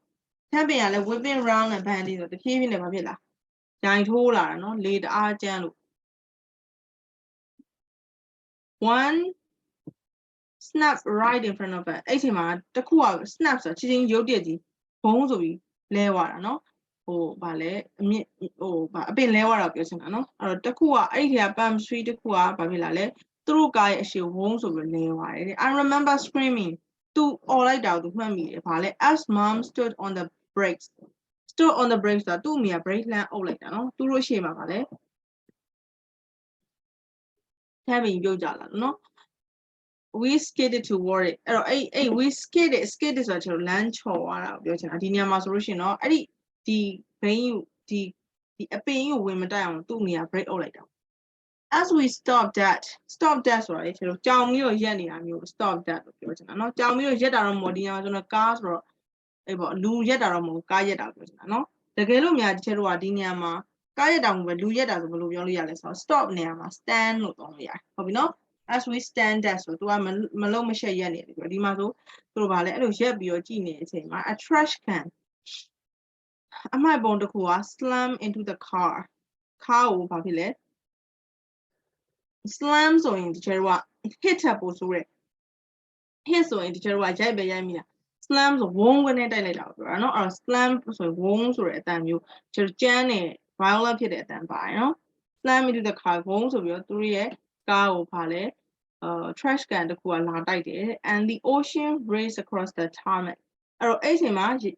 ထမ်းပင်ကလည်း whipping round and bending ဆိုတဖြည်းဖြည်းနဲ့ဗာဖြစ်လာဂျိုင်ထိုးလာတာနော်လေတအားကျန်းလို့ one snap right in front of it အဲ့ချိန်မှာတစ်ခုက snap ဆိုတာချင်းရုပ်တရက်ကြီးဘုံဆိုပြီးလဲသွားတာနော်ဟိုဗာလဲအမြင့်ဟိုဗာအပင်လဲသွားတာပြောချင်တာနော်အဲ့တော့တစ်ခုကအဲ့ဒီထဲက palm tree တစ်ခုကဗာဖြစ်လာလဲသူတို့ကားရဲ့အရှိဝုန်းဆိုပြီးလဲသွားတယ် I remember screaming သူអော်လိုက်တာကိုသူမှတ်မိတယ်ဗာလဲ as mom stood on the brakes ဆိုတာသူ့အမေက brake လှမ်းအုပ်လိုက်တာနော်သူတို့ရှေ့မှာဗာလဲထမ်းပင်ပြုတ်ကြလာတယ်နော် we skated toward it အဲ့တော့အဲ့ we skated ဆိုတာကျွန်တော်လမ်းချော်သွားတာကိုပြောချင်တာဒီနေရာမှာဆိုလို့ရှိရင်เนาะအဲ့ဒီဘိန်းကိုဒီအပင်ကိုဝင်မတိုက်အောင်သူ့နေရာ break အုပ်လိုက်တာ as we stopped that ဆိုတာလေကျွန်တော်ကြောင်ပြီးတော့ရက်နေတာမျိုး stop that လို့ပြောချင်တာเนาะကြောင်ပြီးတော့ရက်တာတော့မဟုတ်ဒီနေရာမှာကျွန်တော်ကားဆိုတော့အဲ့ပေါ့လူရက်တာတော့မဟုတ်ကားရက်တာပြောချင်တာเนาะတကယ်လို့များကျွန်တော်ကဒီနေရာမှာကားရက်တာမဟုတ်ပဲလူရက်တာဆိုဘယ်လိုပြောလို့ရလဲဆိုတော့ stop နေရာမှာ stand လို့သုံးလို့ရတယ်ဟုတ်ပြီเนาะas we stand that ဆိုသူကမလုံးမရှက်ရက်နေတယ်ပြောဒီမှာဆိုသူတို့ဗာလဲအဲ့လိုရက်ပြီးတော့ကြည်နေတဲ့အချိန်မှာ a trash can အမိုက်ပုံတစ်ခုက slam into the car ကိုဗာဖြစ်လဲ slam ဆိုရင်တကယ်တော့ hit ထပ်ပို့ဆိုရဲ hit ဆိုရင်တကယ်တော့ရိုက်ပဲရိုက်မိတာ slam ဆိုဝုန်းကနေတိုက်လိုက်တာပြောတာเนาะအဲ့တော့ slam ဆိုရင်ဝုန်းဆိုတဲ့အတန်မျိုးကျန်းနေ violent ဖြစ်တဲ့အတန်ပါတယ်เนาะ slam into the car ဝုန်းဆိုပြီးတော့သူတို့ရဲ့ကားကိုဗာလဲ trash can တစ်ခုကလာတိုက်တယ် and the ocean raced across the tarmac အဲ့တော့အဲ့ချိန်မှာဒီ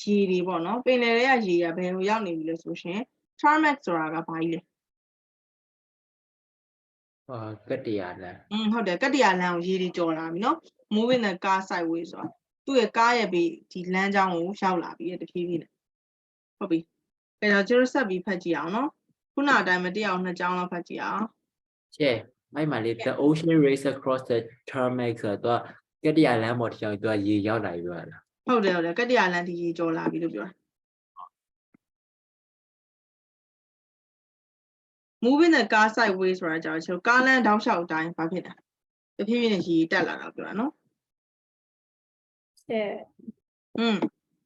ရေတွေပေါ့နော်ပင်လယ်ထဲကရေကဘယ်ကိုရောက်နေပြီလဲဆိုရှင် tarmac ဆိုတာကဘာကြီးလဲ ကတ္တရာလမ်း ဟုတ်တယ်ကတ္တရာလမ်းကိုရေတွေကြော်လာပြီနော် moving the car sideways ဆိုတာသူ့ရဲ့ကားရဲ့ဘေးဒီလမ်းကြောင်းကိုရောက်လာပြီတဖြည်းဖြည်းနဲ့ဟုတ်ပြီအဲ့တော့ကျွန်တော်ဆက်ပြီးဖတ်ကြည့်အောင်နော်ခုနအတိုင်းမတရားနှစ်ကြောင်းလောက်ဖတ်ကြည့်အောင် ရှေ့အဲ့မှာလေ the ocean race across the tarmac ဆိုတော့ကတ္တရာလမ်းပေါ်တစ်ချောင်းသူကရေရောက်လာပြီပြောလား ဟုတ်တယ်ကတ္တရာလမ်းဒီရေကြော်လာပြီလို့ပြောတာ moving the car sideways ဆိုတာကြာကျွန်တော်ကားလမ်းတောက်လျှောက်အတိုင်းဘာဖြစ်တာတဖြည်းဖြည်းနဲ့ရေတက်လာတာပြောတာနော်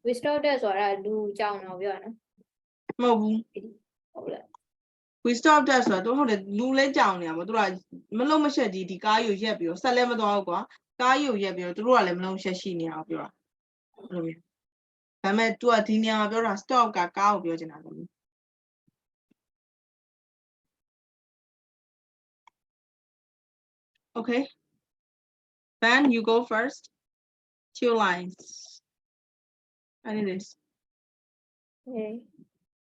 we stopped that ဆိုတာလူကြောင်တော့ပြောရနော် မဟုတ်ဘူး ဟုတ်လား we stop that ဆိုတော့ဟုတ်တယ်လူလဲကြောင်နေတာပေါ့သူကမလုံးမရှက်ကြီးဒီကားကြီးကိုရက်ပြီးတော့ဆက်လဲမသွားဘူးကွာကားကြီးကိုရက်ပြီးတော့သူတို့ကလည်းမလုံးရှက်ရှိနေအောင်ပြောတာအဲ့လိုမျိုးဒါပေမဲ့ तू ကဒီနေရာမှာပြောတာ stop ကကားကိုပြောချင်တာလို့ okay Ben you go first 2 lines I need this Okay.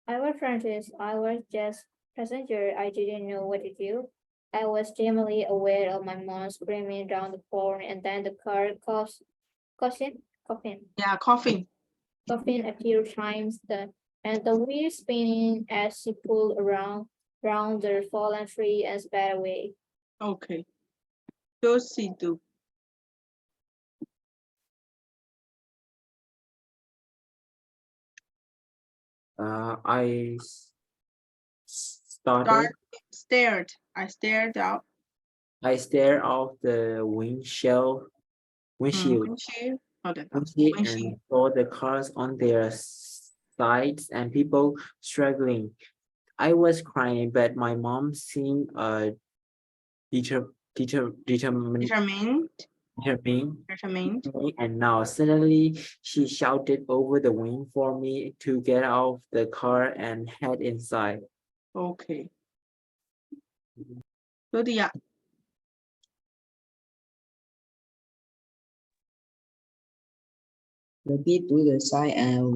I was Francis. I was just passenger. I didn't know what to do. I was dimly aware of my mom screaming down the phone, and then the car coughing yeah coughing a few times, and the wheel spinning as she pulled around the fallen tree and sped away. okay Dosidu I stared I stared out I stared out the windshield windshield and saw the cars on their sides and people struggling. I was crying, but my mom seemed determined determined. And now suddenly she shouted over the wind for me to get off the car and head inside. Okay. Lydia. Lucky to the side and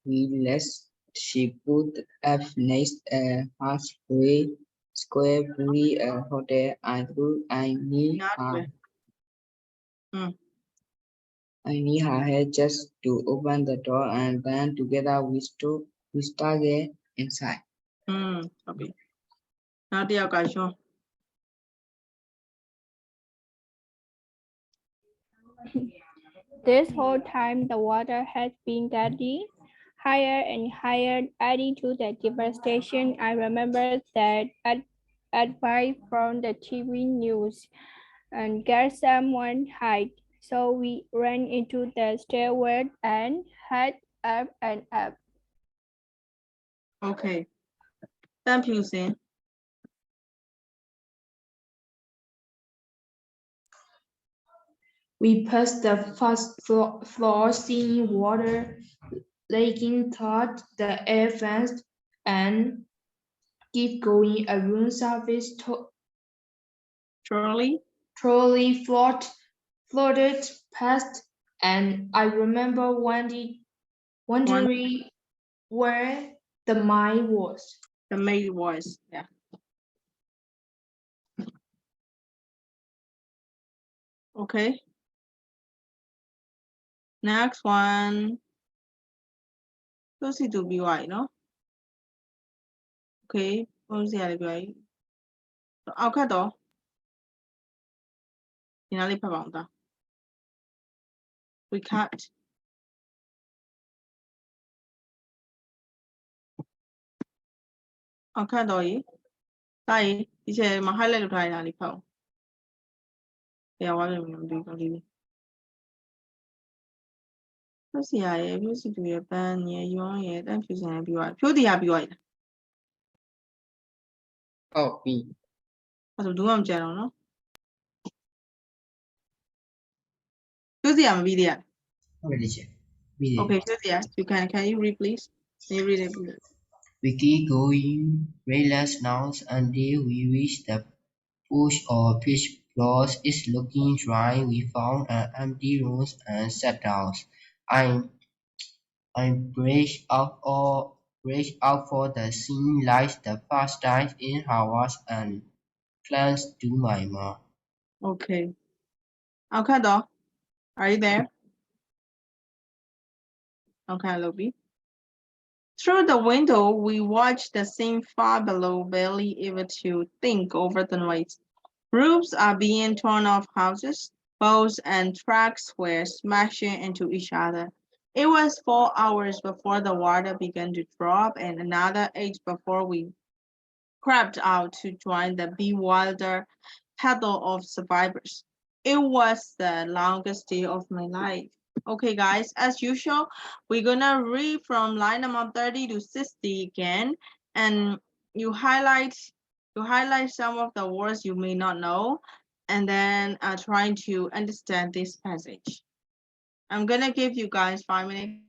realized she put up next a halfway square bully a hotel. I thought Not with. I need her head just to open the door and then together we started inside. Okay. နောက်တစ်ယောက်ကရှွန်း This whole time, the water has been getting higher and higher, adding to the devastation. I remember that advice from the TV news and get someone hide. So we ran into the stairwell and head up and up. Okay တန့်ဖြူစင် We passed the first floor, seeing water leaking through the air vents and keep going. A room service Trolley trolley floated past, and I remember wondering where the mine was. the maid voice yeah okay next one သူစီသူပြီးသွားပြီနော် okay ပုံစံရလေးပြောပြီအောက်ခတ်တော့ဒီနားလေးဖတ်ပါအောင်သား we cut အောက်ခတ်တော့ရေတာရေဒီချက်မှာ highlight လုပ်ထားရတာလေးဖတ်အောင်တရားဝါလည်းမသိဘူးကောင်းလေးသူစီရရဲ့သူစီသူရဲ့ပန်းရဲ့ရွန်းရဲ့တန့်ဖြူစင်ရဲ့ပြီးသွားပြီဖြိုးတရားပြီးသွားပြီ Oh, me. အဲ့ဒါဘူးမှမကြံတော့နော်ဖြိုးတရားမပြီးသေးရ ဟုတ်တယ်ချစ်ပြီးတယ် okay ဖြိုးတရား you can you read please can you read it please We keep going rayless now until we reach the push or pitch floors. It's looking dry. We found an empty room and sat down. I break out for the scene like the first time in Harvard and clenched to my mouth. okay အောက်ခတ်တော့ are you there အောက်ခတ်လုပ်ပြီ Through the window, we watched the scene far below, barely able to think over the noise. Roofs are being torn off houses, boats and trucks were smashing into each other. It was 4 hours before the water began to drop and another 8 before we crept out to join the bewildered huddle of survivors. It was the longest day of my life. Okay, guys, as usual, we're gonna read from line number 30 to 60 again, and you highlight some of the words you may not know, and then trying to understand this passage. I'm gonna give you guys 5 minutes.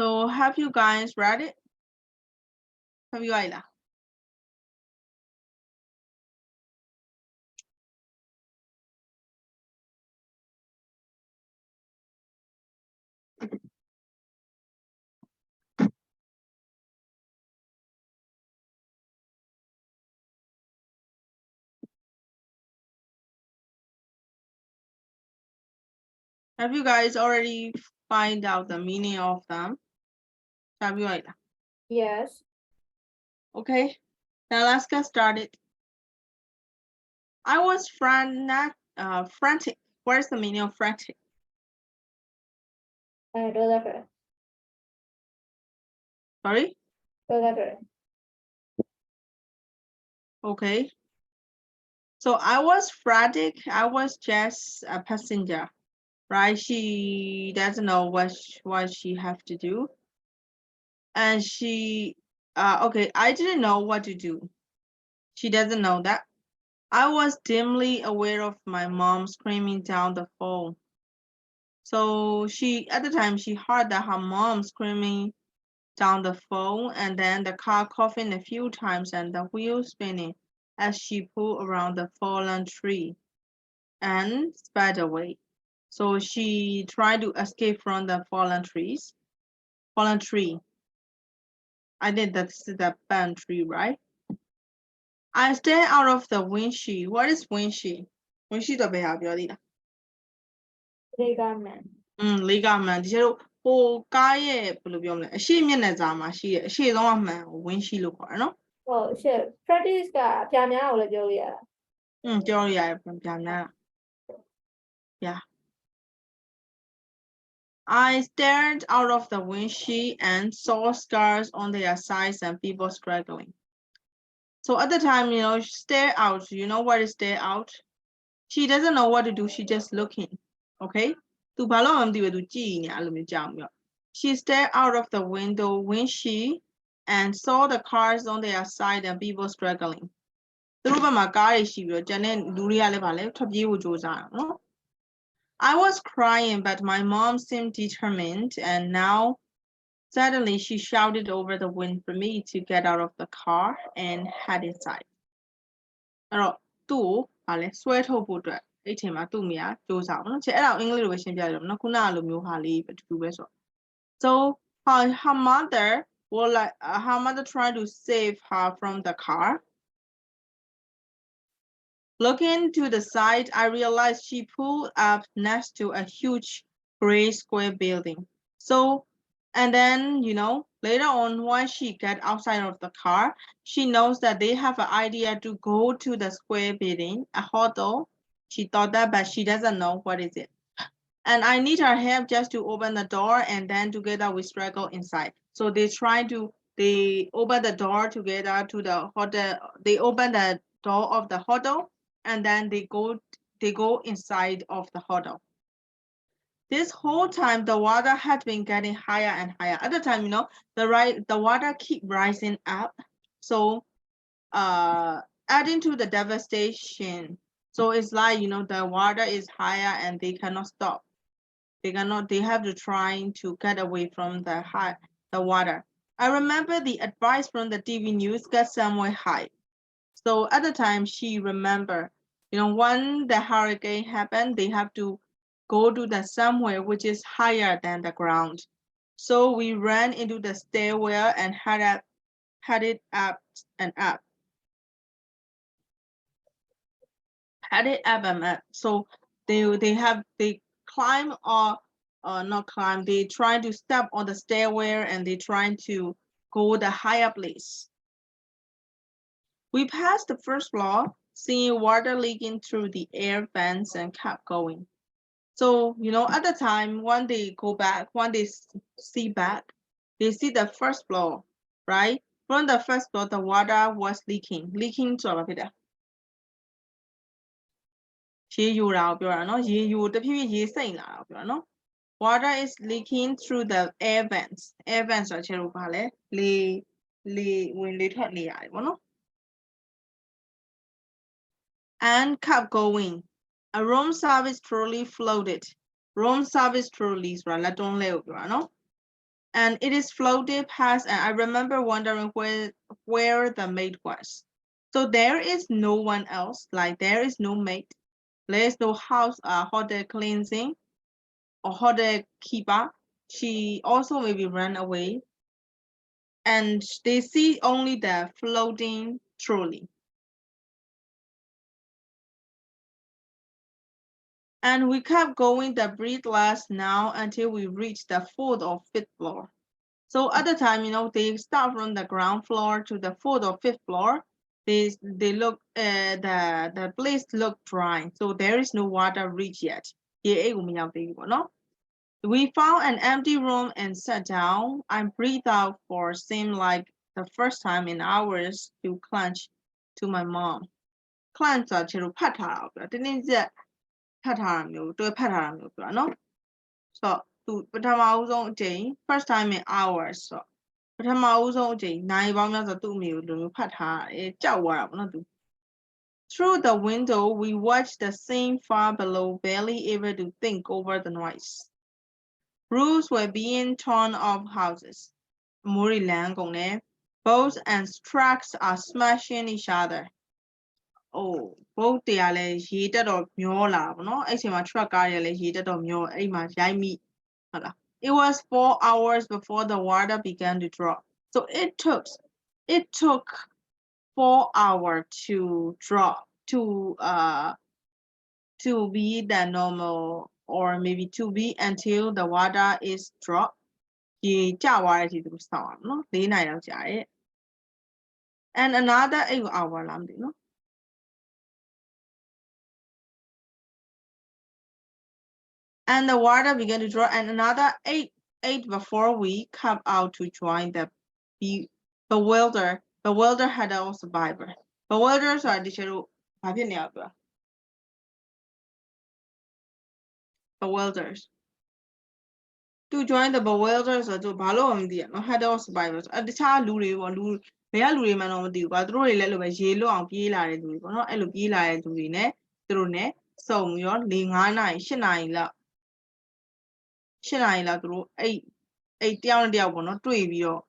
So have you guys read it? Have you guys? Have you guys already find out the meaning of them? Have you guys? Yes. Okay, now let's get started. I was frantic. What is the meaning of frantic? Rutherford. Sorry? Rutherford. Okay. So I was frantic. I was just a passenger, right? She doesn't know what she have to do. And she, okay, I didn't know what to do. She doesn't know that. I was dimly aware of my mom screaming down the phone. So at the time, she heard that her mom screaming down the phone and then the car coughing a few times and the wheel spinning as she pulled around the fallen tree and sped away. So she tried to escape from the fallen tree. I think that's the banned tree, right? I stared out of the windshield. What is windshield? Windshield တော့ဘယ်ဟာပြောသေးလား Ligament. လေးကမှန်ဒီကျတော့ဟိုကားရဲ့ဘယ်လိုပြောမလဲအရှိမျက်နှာစာမှာရှိရဲ့အရှိဆုံးအမှန်ကို windshield လို့ခေါ်တယ်နော် ဟုတ်ရှင့် practice ကအပြာများကိုလည်းပြောလို့ရတာ ပြောလို့ရတယ်ပြန်များတာ Yeah. I stared out of the windshield and saw scars on their sides and people struggling. So at the time, stare out. You know what is stare out? She doesn't know what to do. She just looking. Okay? She stared out of the windshield and saw the cars on their side and people struggling. သူတို့ဘက်မှာကားတွေရှိပြီးတော့ကျန်တဲ့လူတွေကလည်းဗာလဲထွက်ပြေးဖို့ကြိုးစားတာနော် I was crying, but my mom seemed determined, and now suddenly she shouted over the wind for me to get out of the car and head inside. အဲ့တော့သူ့ကိုဗာလဲဆွဲထုတ်ဖို့အတွက်အဲ့ချိန်မှာသူ့မိကကြိုးစားအောင်နော်အဲ့ဒါအင်္ဂလိပ်လိုပဲရှင်းပြရအောင်နော်ခုနကလိုမျိုးဟာလေးပဲတူတူပဲဆိုတော့ So her mother her mother tried to save her from the car. Looking to the side, I realized she pulled up next to a huge gray square building. So, and then, later on, once she got outside of the car, she knows that they have an idea to go to the square building, a hotel. She thought that, but she doesn't know what is it. And I need her help just to open the door, and then together we struggle inside. So they open the door together to the hotel. They open the door of the hotel, and then they go inside of the hotel. This whole time the water had been getting higher and higher. At the time, the water keep rising up. So adding to the devastation. So it's like, the water is higher and they cannot stop. They have to try to get away from the water. I remember the advice from the TV news, get somewhere high. So at the time she remember, when the hurricane happened, they have to go to the somewhere which is higher than the ground. So we ran into the stairwell and headed up and up. Headed up and up. So they climb or not climb, they try to step on the stairwell and they trying to go the higher place. We passed the first floor, seeing water leaking through the air vents and kept going. So, at the time, when they go back, when they see back, they see the first floor, right? From the first floor, the water was leaking. Leaking ဆိုတာဖြစ်တယ်ရေယိုတာကိုပြောတာနော်ရေယိုတဖြည်းဖြည်းရေစိမ့်လာတာကိုပြောတာနော် Water is leaking through the air vents. Air vents ဆိုတာချေလို့ပါလေလေဝင်လေထွက်နေရတယ်ပေါ့နော် and kept going. A room service trolley floated. Room service trolley ဆိုတာလက်တွန်းလဲကိုပြောတာနော် And it is floated past, and I remember wondering where the maid was. So there is no one else, like there is no maid. There is no hotel cleansing or hotel keeper. She also maybe ran away. And they see only the floating trolley. And we kept going the breathless now until we reached the fourth or fifth floor. So at the time, they start from the ground floor to the fourth or fifth floor. They look the place looked dry, so there is no water reach yet. We found an empty room and sat down. I breathed out for seemed like the first time in hours to clench to my mom. Clench ဆိုတာခြေလိုဖတ်ထားတာပေါ့တင်းတင်းကြပ်ဖတ်ထားတာမျိုးတွဲဖတ်ထားတာမျိုးပြောတာနော်ဆိုတော့သူပထမဦးဆုံးအကြိမ် first time in hours ဆိုတော့ပထမဦးဆုံးအကြိမ်နိုင်ပေါင်းများဆိုသူ့အမေကိုလိုမျိုးဖတ်ထားတယ်ကြောက်သွားတာပေါ့နော်သူ Through the window we watched the scene far below, barely able to think over the noise. Roofs were being torn off houses. အမိုးတွေလန်ကုန်တယ် Boats and trucks are smashing each other. Oh, boat တွေကလည်းရေတက်တော့မျောလာပါတော့အဲ့ချိန်မှာ truck ကားတွေကလည်းရေတက်တော့မျောအဲ့မှာရိုက်မိဟုတ်လား It was 4 hours before the water began to drop. So it took 4 hours to drop to be the normal or maybe to be until the water is dropped. ရေကျသွားတဲ့အထိသူစောင့်အောင်နော်4နာရီလောက်ကြာရဲ့ and another 8 hour လားမသိနော် and the water began to drop and another 8 before we come out to join the bewilder had a survivor. Bewilder ဆိုတာဒီချေတို့ဘာဖြစ်နေရပြော bewilders to join the bewilders ဆိုတော့ဘာလို့မသိရနော် had a survivors တခြားလူတွေပေါ့လူဘယ်ကလူတွေမှတော့မသိဘူးကွာသူတို့တွေလည်းလိုပဲရေလွတ်အောင်ပြေးလာတဲ့လူတွေပေါ့နော်အဲ့လိုပြေးလာတဲ့လူတွေနဲ့သူတို့နဲ့စုံပြီးတော့4-5 နာရီ8 နာရီလောက်သူတို့အဲ့တယောက်နဲ့တယောက်ပေါ့နော်တွေ့ပြီးတော့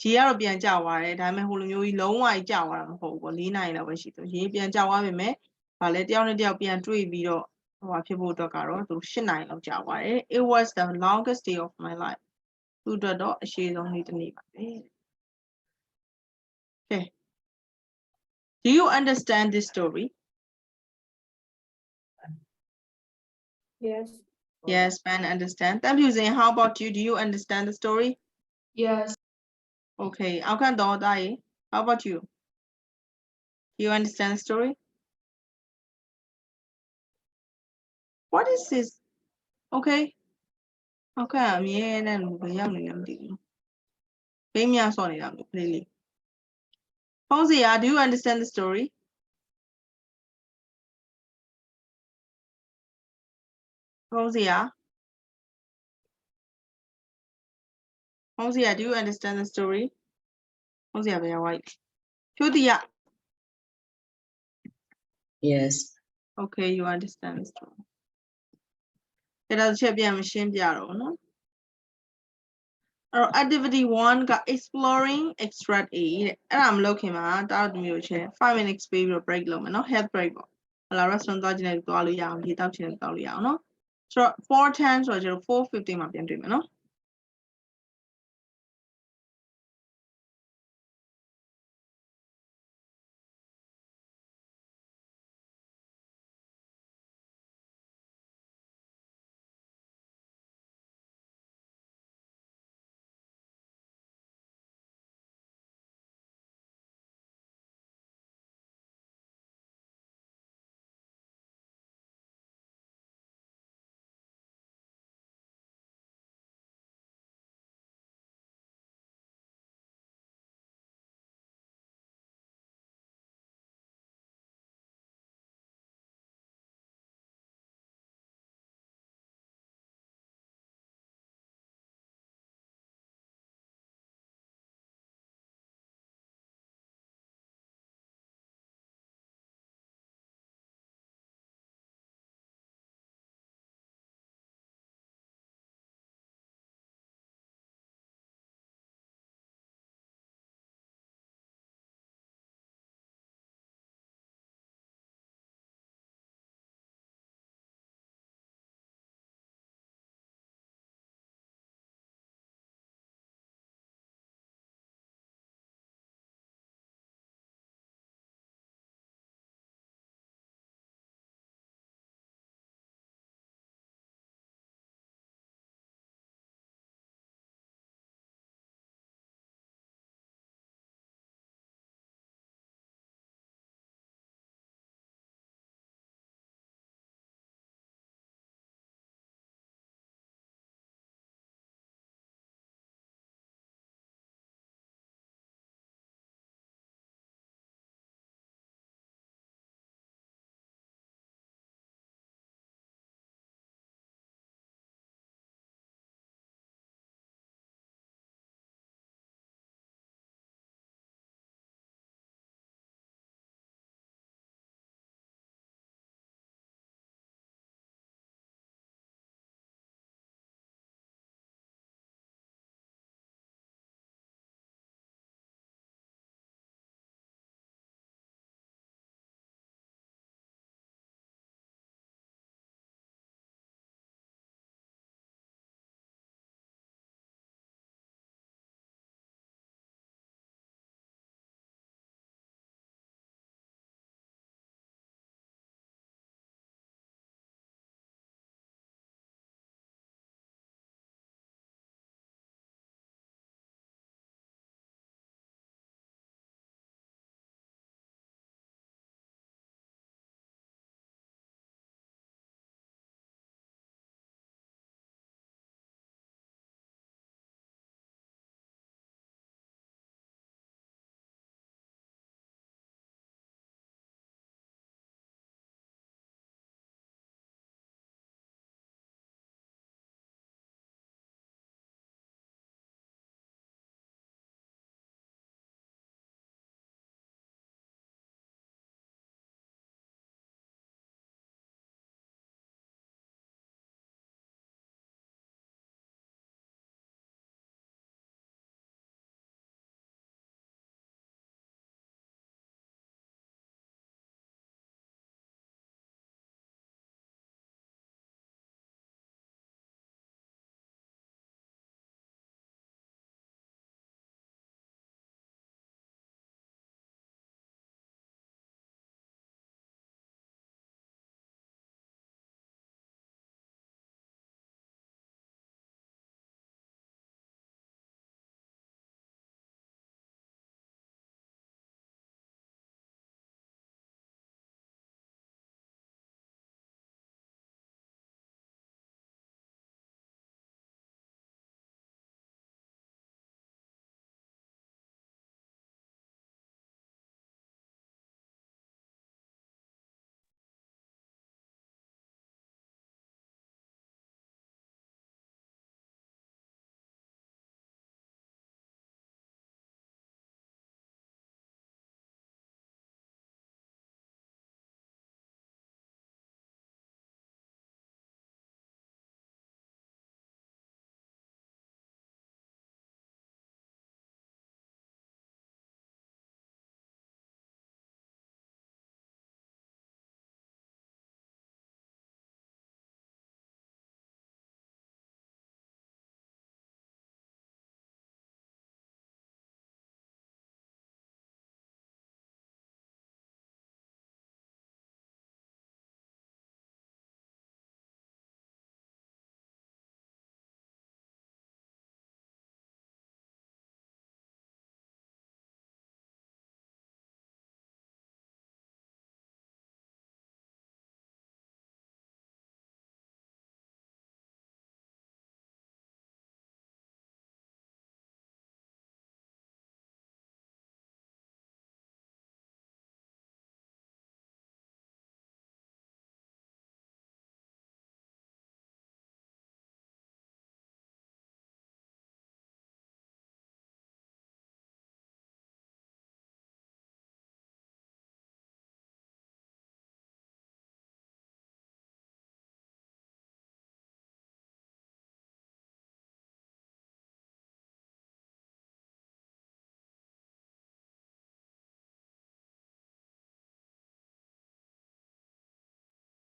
ရေကတော့ပြန်ကျသွားတယ်ဒါပေမဲ့ဟိုလိုမျိုးကြီးလုံးဝကြီးကျသွားတာမဟုတ်ဘူးပေါ့4 နာရီလောက်ပဲရှိတယ်ရေပြန်ကျသွားပြီမဲ့ဗာလဲတယောက်နဲ့တယောက်ပြန်တွေ့ပြီးတော့ဟိုဖြစ်ဖို့အတွက်ကတော့သူ8 နာရီလောက်ကြာသွားတယ် It was the longest day of my life. သူ့အတွက်တော့အရှည်ဆုံးနေ့တစ်နေ့ပါပဲ Okay. Do you understand this story? Yes. Yes, Ben, understand. Thank you, Zane. How about you? Do you understand the story? Yes. Okay. How about you? Do you understand the story? What is this? Okay. Okay, I'm here and I'm Fauziya, do you understand the story? Fauziya, do you understand the story? Fauziya, very white. Jyotiya, Yes. okay, you understand the story. It does check the machine, no? Or activity 1 got exploring extract A. And I'm looking at that music. 5 minutes baby break low, no head break. A restaurant dodging it to all young, he touching it all young, no? So 410 or 450 my no?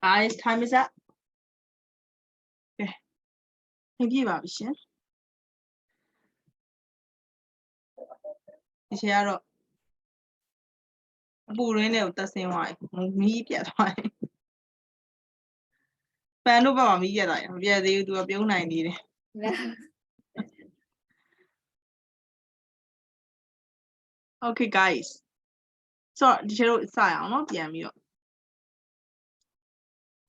Guys, time is up. Okay. Thank you, Babishin. This year, Burin of the same way. Me get why. Fan over me get I. Yeah, they do a bill 90. Okay, guys. So, the show is silent, not the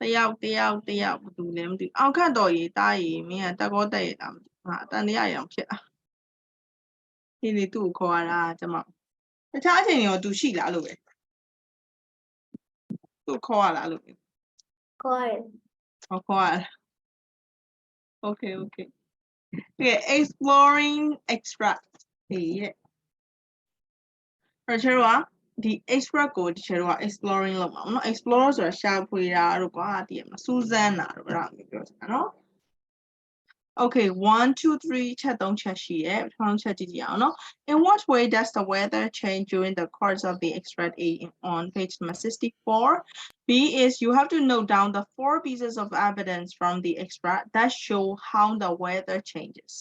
တယောက်ဘယ်သူလဲမသိဘူးအောက်ခတ်တော်ရေးတားရေးမင်းကတက်ကောတက်ရတာမသိဘူးဟာတန်တရားရအောင်ဖြစ်တာဒီလေသူ့ကိုခေါ်ရတာကျမတခြားအချိန်ရောသူရှိလားလို့ပဲသူ့ခေါ်ရလားလို့ Quiet. ဟောခေါ်ရတာ Okay exploring extract ရဲ့အဲ့တော့ဒီ extract ကိုဒီချက်တော့ exploring လုပ်မှာပေါ့နော် explore ဆိုတာရှာဖွေတာတို့ကွာတည်ရမလားစူးစမ်းတာတို့အဲ့ဒါမျိုးပြောချင်တာနော် Okay, 1, 2, 3 ချက်3ချက်ရှိရဲ့ပထမချက်ကြည့်ကြည့်အောင်နော် In what way does the weather change during the course of the extract A on page number 64? B is you have to note down the 4 pieces of evidence from the extract that show how the weather changes.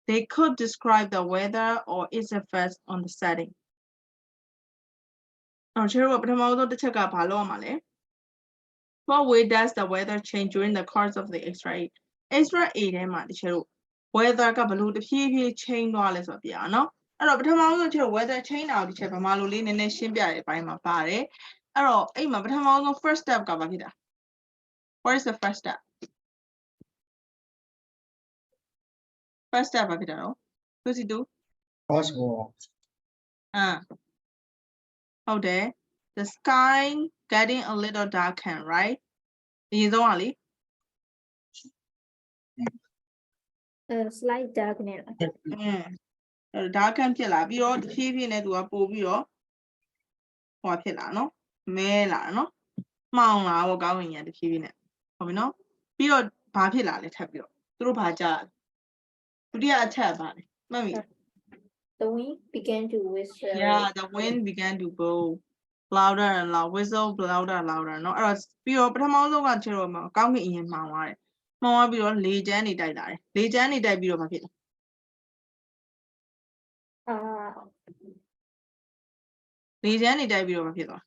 They could describe the weather or its effects on the setting. အော်ချေတော့ပထမဆုံးတစ်ချက်ကဘာလို့ရမှာလဲ What way does the weather change during the course of the extract extract A ထဲမှာတချို့ weather ကဘလို့တဖြည်းဖြည်း change သွားလဲဆိုတော့ပြရအောင်နော်အဲ့တော့ပထမဆုံးတချို့ weather change တာကိုဒီချက်ဗမာလိုလေးနည်းနည်းရှင်းပြတဲ့အပိုင်းမှာပါတယ်အဲ့တော့အဲ့မှာပထမဆုံး first step ကဘာဖြစ်တာ What is the first step First step ဘာဖြစ်တာတော့သူစီတူ Oswald. ဟုတ်တယ် the sky getting a little darker right အရင်ဆုံးကလေ Slight darkness. ဒါကန့်ဖြစ်လာပြီးတော့တဖြည်းဖြည်းနဲ့သူကပို့ပြီးတော့ဟိုဖြစ်လာနော်မဲလာနော်မှောင်လာတော့ကောင်းဝင်ရတဖြည်းဖြည်းနဲ့ဟုတ်ပြီနော်ပြီးတော့ဘာဖြစ်လာလဲထပ်ပြီးတော့သူတို့ဘာကြားဒုတိယအချက်ပါလေမှတ်မိ The wind began to whistle. Yeah the wind began to blow louder and louder whistle louder louder နော်အဲ့တော့ပြီးတော့ပထမဆုံးကကျတော့ကောင်းကင်အရင်မှောင်သွားတယ်မှောင်သွားပြီးတော့လေချမ်းနေတိုက်လာတယ်လေချမ်းနေတိုက်ပြီးတော့ဘာဖြစ်လဲ လေချမ်းနေတိုက်ပြီးတော့မဖြစ်သွား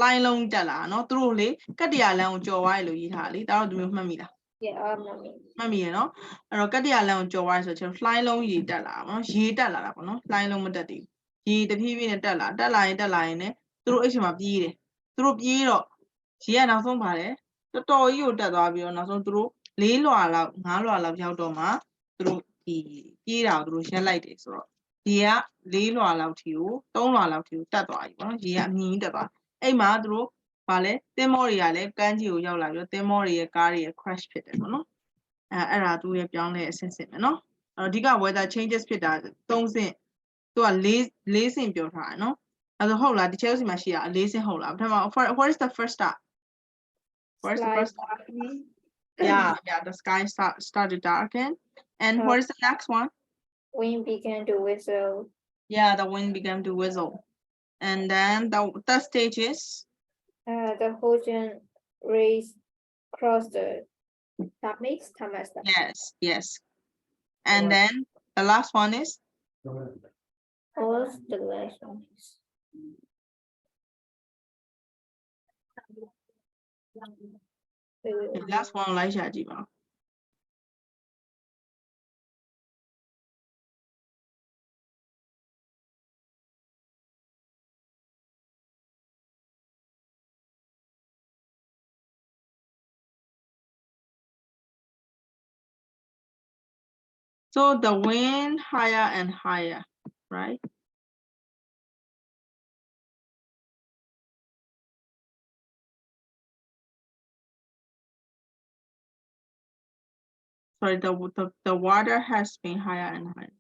လှိုင်းလုံးတက်လာနော်သူတို့လေကတ္တရာလမ်းကိုကြော်သွားရလို့ရေးထားလေဒါတော့သူမျိုးမှတ်မိလား Yeah, mommy. မှတ်မိရနော်အဲ့တော့ကတ္တရာလမ်းကိုကြော်သွားရဆိုကျွန်တော်လှိုင်းလုံးရေတက်လာပါနော်ရေတက်လာတာပေါ့နော်လှိုင်းလုံးမတက်သေးဘူးရေတဖြည်းဖြည်းနဲ့တက်လာရင်ねသူတို့အဲ့ချိန်မှာပြေးတယ်သူတို့ပြေးတော့ရေကနောက်ဆုံးပါတယ်တော်တော်ကြီးကိုတက်သွားပြီးတော့နောက်ဆုံးသူတို့4လွှာလောက်5လွှာလောက်ရောက်တော့မှသူတို့ဒီပြေးတာကိုသူတို့ရက်လိုက်တယ်ဆိုတော့ရေက4လွှာလောက်ထိကို3လွှာလောက်ထိကိုတက်သွားပြီပေါ့နော်ရေကအမြင့်ကြီးတက်သွားအဲ့မှာသူတို့ဗာလဲတင်းမောတွေကလည်းကမ်းခြေကိုရောက်လာပြီးတော့တင်းမောတွေရဲ့ကားတွေရဲ့ crash ဖြစ်တယ်ပေါ့နော်အဲ့ဒါသူရဲ့ပြောင်းလဲအဆင့်မယ်နော်အဓိက weather changes ဖြစ်တာ3ဆင့်သူက4ဆင့်ပြောထားတယ်နော်အဲ့တော့ဟုတ်လားဒီချက်စီမှာရှိတာ4ဆင့်ဟုတ်လားပထမ what is the first step what is the first step yeah the sky start to darken and what is the next one Wind began to whistle. yeah the wind began to whistle and then the third stage is The ocean rays crossed the Thames. yes and then the last one is All the glaciers. the last one လိုက်ရှာကြည့်ပါ So the wind higher and higher, right? Sorry, the water has been higher and higher.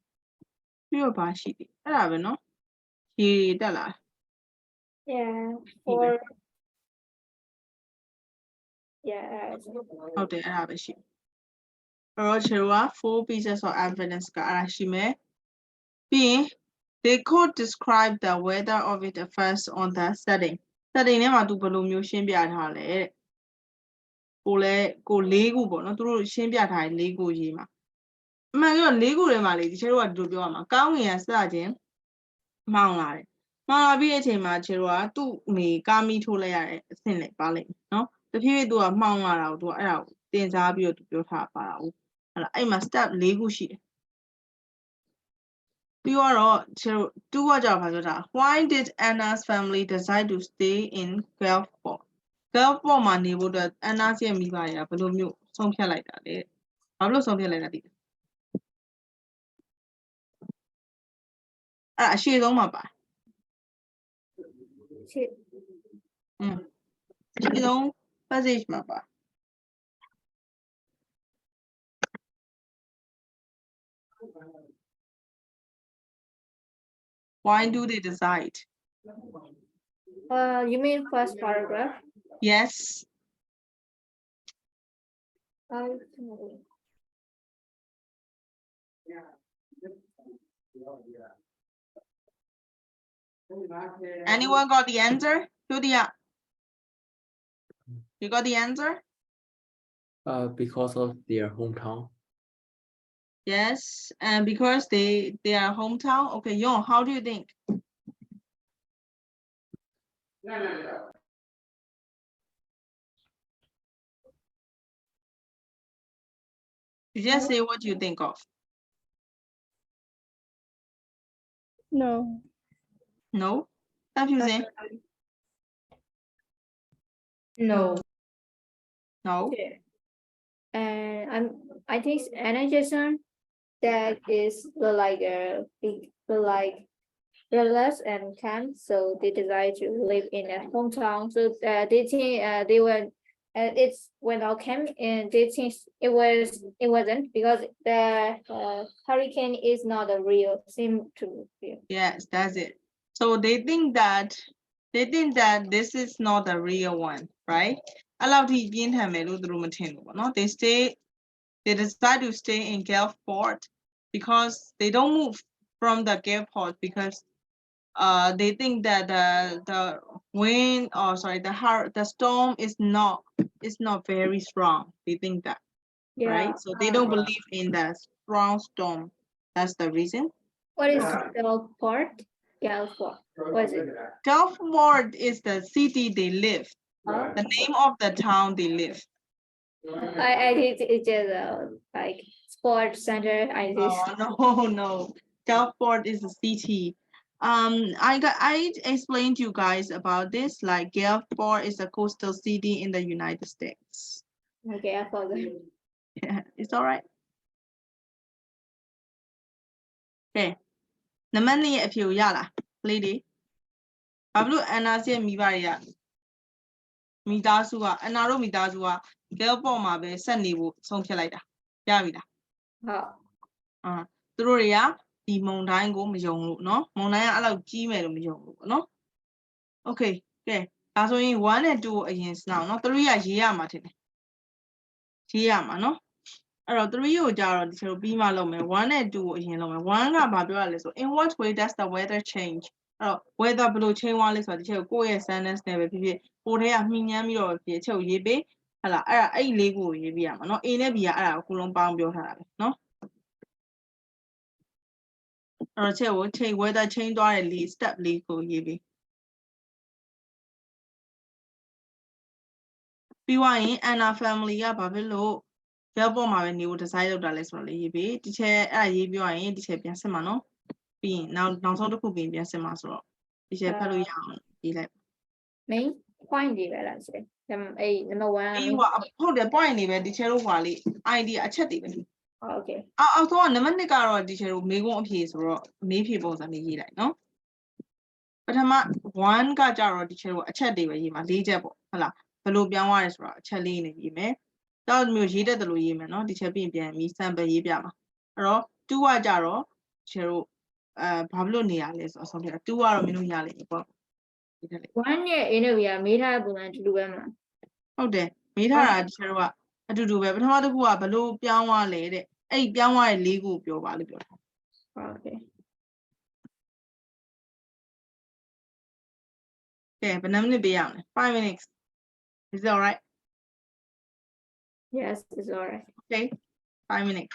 ပြီးတော့ဘာရှိသေးအဲ့ဒါပဲနော်ရေတက်လာ Yeah, for yeah. ဟုတ်တယ်အဲ့ဒါပဲရှိအဲ့တော့ခြေက4 pieces of evidence ကအဲ့ဒါရှိမယ်ပြီးရင် they could describe the weather of it first on the setting setting ထဲမှာ तू ဘယ်လိုမျိုးရှင်းပြထားလဲတဲ့ကို၄ခုပေါ့နော်သူတို့ရှင်းပြထားတယ်၄ခုရေးမှာအမှန်ကတော့၄ခုထဲမှာလေတချို့ကဒီလိုပြောရမှာကောင်းငင်ကစခြင်းမောင်းလာတယ်မောင်းလာပြီးတဲ့အချိန်မှာတချို့ကသူ့အမေကာမီထိုးလိုက်ရတဲ့အဆင့်နဲ့ပါလိမ့်မယ်နော်တဖြည်းဖြည်းသူကမှောင်းလာတာကိုသူကအဲ့ဒါကိုတင်စားပြီးတော့သူပြောထားပါတာဟုတ်လားအဲ့မှာ step ၄ခုရှိတယ်ပြီးတော့ကျတော့တူကကြောက်ပါဆိုတာ Why did Anna's family decide to stay in Gulfport Gulfport မှာနေဖို့အတွက် Anna ရဲ့မိဘတွေကဘယ်လိုမျိုးဆုံးဖြတ်လိုက်တာလဲဘာလို့ဆုံးဖြတ်လိုက်တာဒီအဲ့အရှိဆုံးမှာပါရှေ့ အရှိဆုံး passage မှာပါ Why do they decide you mean first paragraph Yes Anyone got the answer? Julia, you got the answer? Because of their hometown. Yes, and because they are hometown. Okay, Yon, how do you think? You just say what you think of. No. No? Confusing? No. No? and I think Anna Jason that is like relax and calm, so they decided to live in a hometown. So they think they were it's when I came and they think it wasn't because the hurricane is not a real seem to be. Yes, that's it. So they think that this is not a real one, right? They decide to stay in Gulfport because they don't move from the Gulfport because they think that the wind or sorry the storm is not very strong. They think that, right? So they don't believe in the strong storm. That's the reason. What is Gulfport? Gulfport. What is it? Gulfport is the city they live. Oh, The name of the town they live. I think it's just like sports center. I just No. Gulfport is a city. I explained to you guys about this. Like Gulfport is a coastal city in the United States. okay. I forgot. Yeah, it's all right. Okay. နံပါတ်2ရဲ့အဖြေကိုရလားကလေးတွေဘာဖြစ်လို့အန်နာရဲ့မိဘတွေကမိသားစုကအန်နာတို့မိသားစုက Gulfport မှာပဲဆက်နေဖို့ဆုံးဖြတ်လိုက်တာရပြီလားသူတို့တွေကဒီမုန်တိုင်းကိုမယုံလို့เนาะမုန်တိုင်းကအဲ့လောက်ကြီးမယ်လို့မယုံလို့ပေါ့เนาะ Okay ကဲဒါဆိုရင်1 and 2ကိုအရင်စအောင်เนาะ3ကရေးရမှာထင်တယ်ရေးရမှာเนาะအဲ့တော့3ကိုကြာတော့ဒီလိုပြီးမှလုပ်မယ်1 and 2ကိုအရင်လုပ်မယ်1ကဘာပြောရလဲဆို in what way does the weather change အဲ့တော့ weather ဘယ်လို change သွားလဲဆိုတာဒီချက်ကိုကိုယ့်ရဲ့ sentence နဲ့ပဲဖြစ်ဖြစ်ကိုယ်ထဲကမှီညမ်းပြီးတော့ဖြစ်အချက်ကိုရေးပေးဟလာအဲ့၄ခုကိုရေးပြရမှာเนาะ A နဲ့ B ကအဲ့ဒါကိုအကုန်လုံးပေါင်းပြောထားတာပဲเนาะအဲ့တော့ချက်ကို change weather change သွားတဲ့ step ၄ကိုရေးပေးပြီးွားရင် Anna family ကဘာဖြစ်လို့ Gulfport မှာပဲနေဖို့ decide လုပ်တာလဲဆိုတော့လေရေးပေးဒီချက်အဲ့ဒါရေးပြောရင်ဒီချက်ပြန်စစ်မှာเนาะပြီးရင်နောက်ဆုံးတစ်ခုပြီးပြန်စစ်မှာဆိုတော့ဒီချက်ဖတ်လို့ရအောင်ရေးလိုက် main point တွေပဲလားဆိုအဲ့ number 1 အေးဟုတ်တယ် point တွေပဲဒီချက်တို့ဟွာလေး idea အချက်တွေပဲ okay အောက်ဆုံးကနံပါတ်1ကတော့ဒီချက်တို့မေးခွန်းအဖြေဆိုတော့မေးဖြေပုံစံလေးရေးလိုက်เนาะပထမ1ကကြတော့ဒီချက်တို့အချက်တွေပဲရေးမှာ၄ချက်ပေါ့ဟုတ်လားဘယ်လိုပြောင်းသွားလဲဆိုတော့အချက်လေးနဲ့ရေးမယ်တော့မျိုးရေးတတ်တယ်လို့ရေးမယ်เนาะဒီချက်ပြီးပြန်ပြီး sample ရေးပြမှာအဲ့တော့2ကကြတော့ဒီချက်တို့ဘာဖြစ်လို့နေရလဲဆိုတော့ဆုံးဖြတ်2ကတော့မင်းတို့ရလိမ့်မယ်ပေါ့1ရဲ့ interview မေးထားတဲ့ပုံစံတူတူပဲမလားဟုတ်တယ်မေးထားတာဒီချက်တို့ကအတူတူပဲပထမတစ်ခုကဘယ်လိုပြောင်းသွားလဲတဲ့အဲ့ပြောင်းသွားတဲ့၄ခုပြောပါလို့ပြောတာ okay ကဲဘယ်နှမိနစ်ပေးရမလဲ5 minutes is that all right Yes, it's alright. okay 5 minutes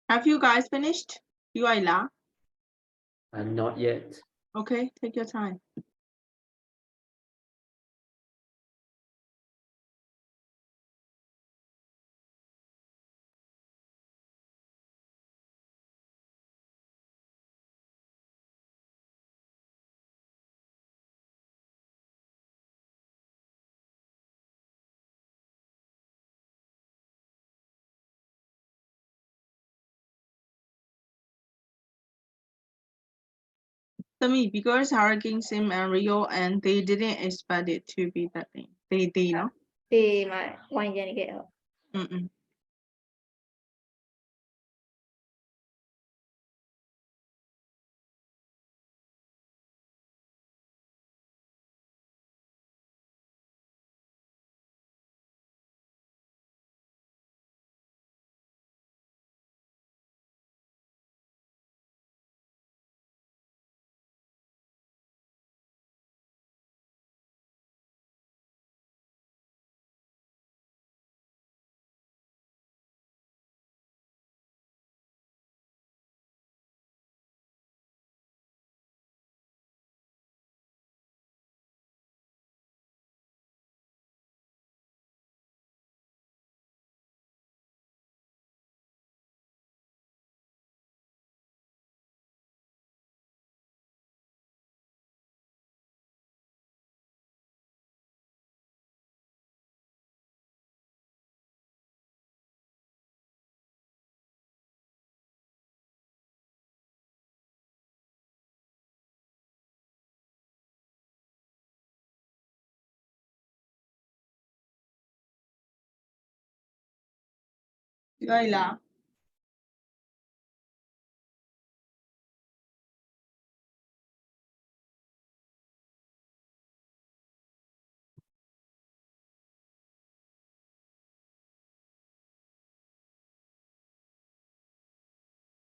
have you guys finished you Ayla Not yet. okay take your time To me, because Hurricane Sim and Rio, and they didn't expect it to be that thing. They know. ဒီမှာဝိုင်းကြနေခဲ့တော့ Mm-mm. Right lah.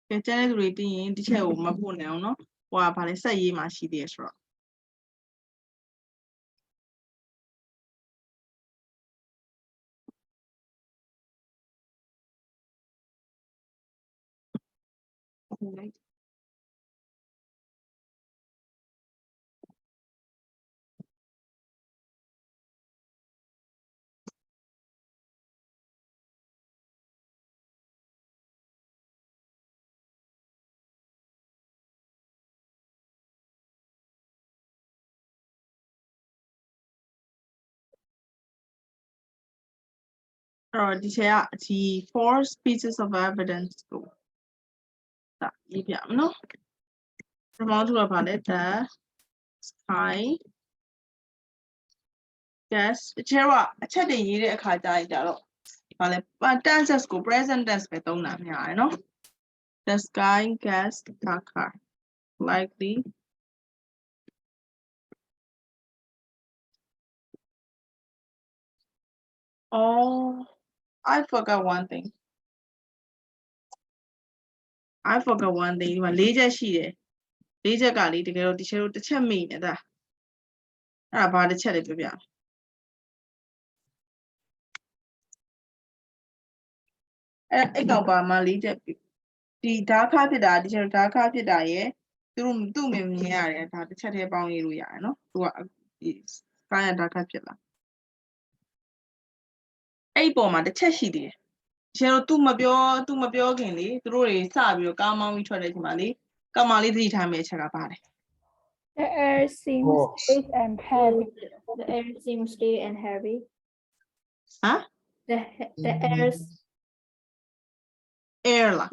Cái channel rồi thì đi chơi mà buồn nào nó. Wow, phải là sai gì mà xí đi rồi. Rồi đi chơi ạ thì four pieces of evidence của. Đó, ý biểu nó. Rồi mong chú là phải là the sky. Yes, chơi ạ, chơi để ý để khai trái trả rồi. Phải là but tenses của present tense phải tông nằm nhà nó. The sky gets darker. Likely. Oh, I forgot one thing. I forgot one thing. Mà lýချက်ရှိတယ်။lýချက်ကလေတကယ်တော့ဒီချက်တို့တစ်ချက်မိနေတာ။အဲ့ဒါဘာတစ်ချက်လဲပြောပြ။အဲ့ကောင်ပါမှာlýချက်ဒီဓာတ်ခဖြစ်တာဒီချက်ဓာတ်ခဖြစ်တာရဲ့သူ့မြင်ရတယ်ဒါတစ်ချက်တည်းပေါင်းရေးလို့ရတယ်နော်။သူကဒီကာယဓာတ်ခဖြစ်လာ။အဲ့ပေါ်မှာတစ်ချက်ရှိသေးတယ်။ကျတော့သူမပြောခင်လေသူတို့တွေစပြီးတော့ကားမောင်းပြီးထွက်တဲ့အချိန်မှာလေကောင်မလေးသတိထားမယ့်အချက်ကပါတယ် The air seems thick and heavy. The air seems still and heavy. ဟမ် The air air လား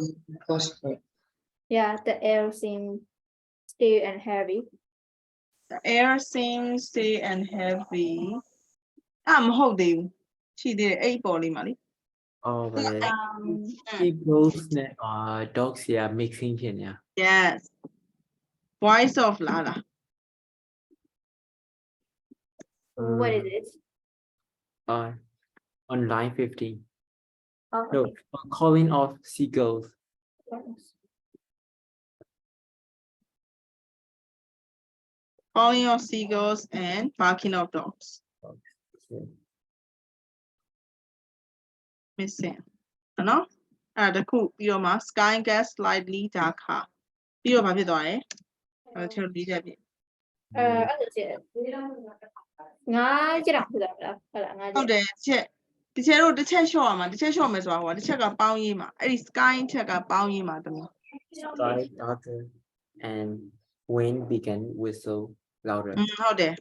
Possible. yeah the air seems still and heavy. The air seems still and heavy မဟုတ်သေးဘူးရှိသေးတယ်အဲ့ပေါ်လေးမှာလေ Oh, but Um seagulls နဲ့ dogs တွေက mixing ဖြစ်နေတာ yes voice of လား what is it? On line 15. Oh, No, calling of seagulls. calling of seagulls and barking of dogs Okay. missing နော်အဲ့ဒါတစ်ခုပြီးတော့မှ sky gets slightly darker ပြီးတော့ဘာဖြစ်သွားလဲအဲ့ချေlýချက်ဖြစ် အဲ့ဒါချက်ငါကြည့်တော့ဟုတ်လားဟုတ်လားငါကြ ဟု ည့် တ်တယ်တစ်ချက်တို့တစ်ချက်လျှော့ရမှာတစ်ချက်လျှော့မယ်ဆိုတာဟိုတစ်ချက်ကပေါင်းရေးမှာအဲ့ဒီ sky ချက်ကပေါင်းရေးမှာတမီး Sky darker and wind began whistle louder. ဟုတ်တယ်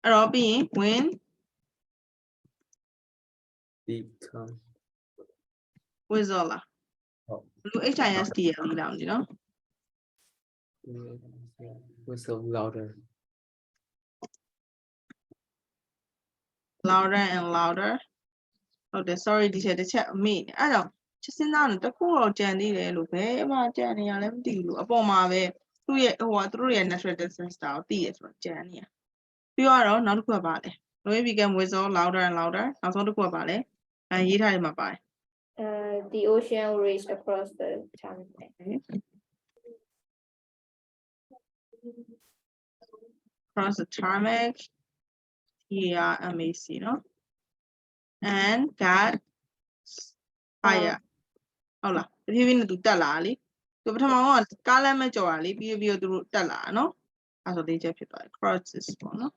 အဲ့တော့ပြီးရင် wind Become whistle လား ဟုတ် လူ HIST ရဲ့လေးလောင်ကြည့်နော် Whistle louder. Louder and louder. Okay, sorry, teacher, the chat me. I don't. Just in now, the cool Jenny, look, eh, my Jenny, I let you upon my way. 2 natural distance style, Jenny. You are not good about it. We become whistle louder and louder. I thought to go about it. And you had my by. The ocean reached across the channel. Cross the tarmac. Here, amazing, no? And got higher. Hola, if you win to Dalali, the bottom of Calamajorali, be to Dala, no? As a DJ people cross this one, no?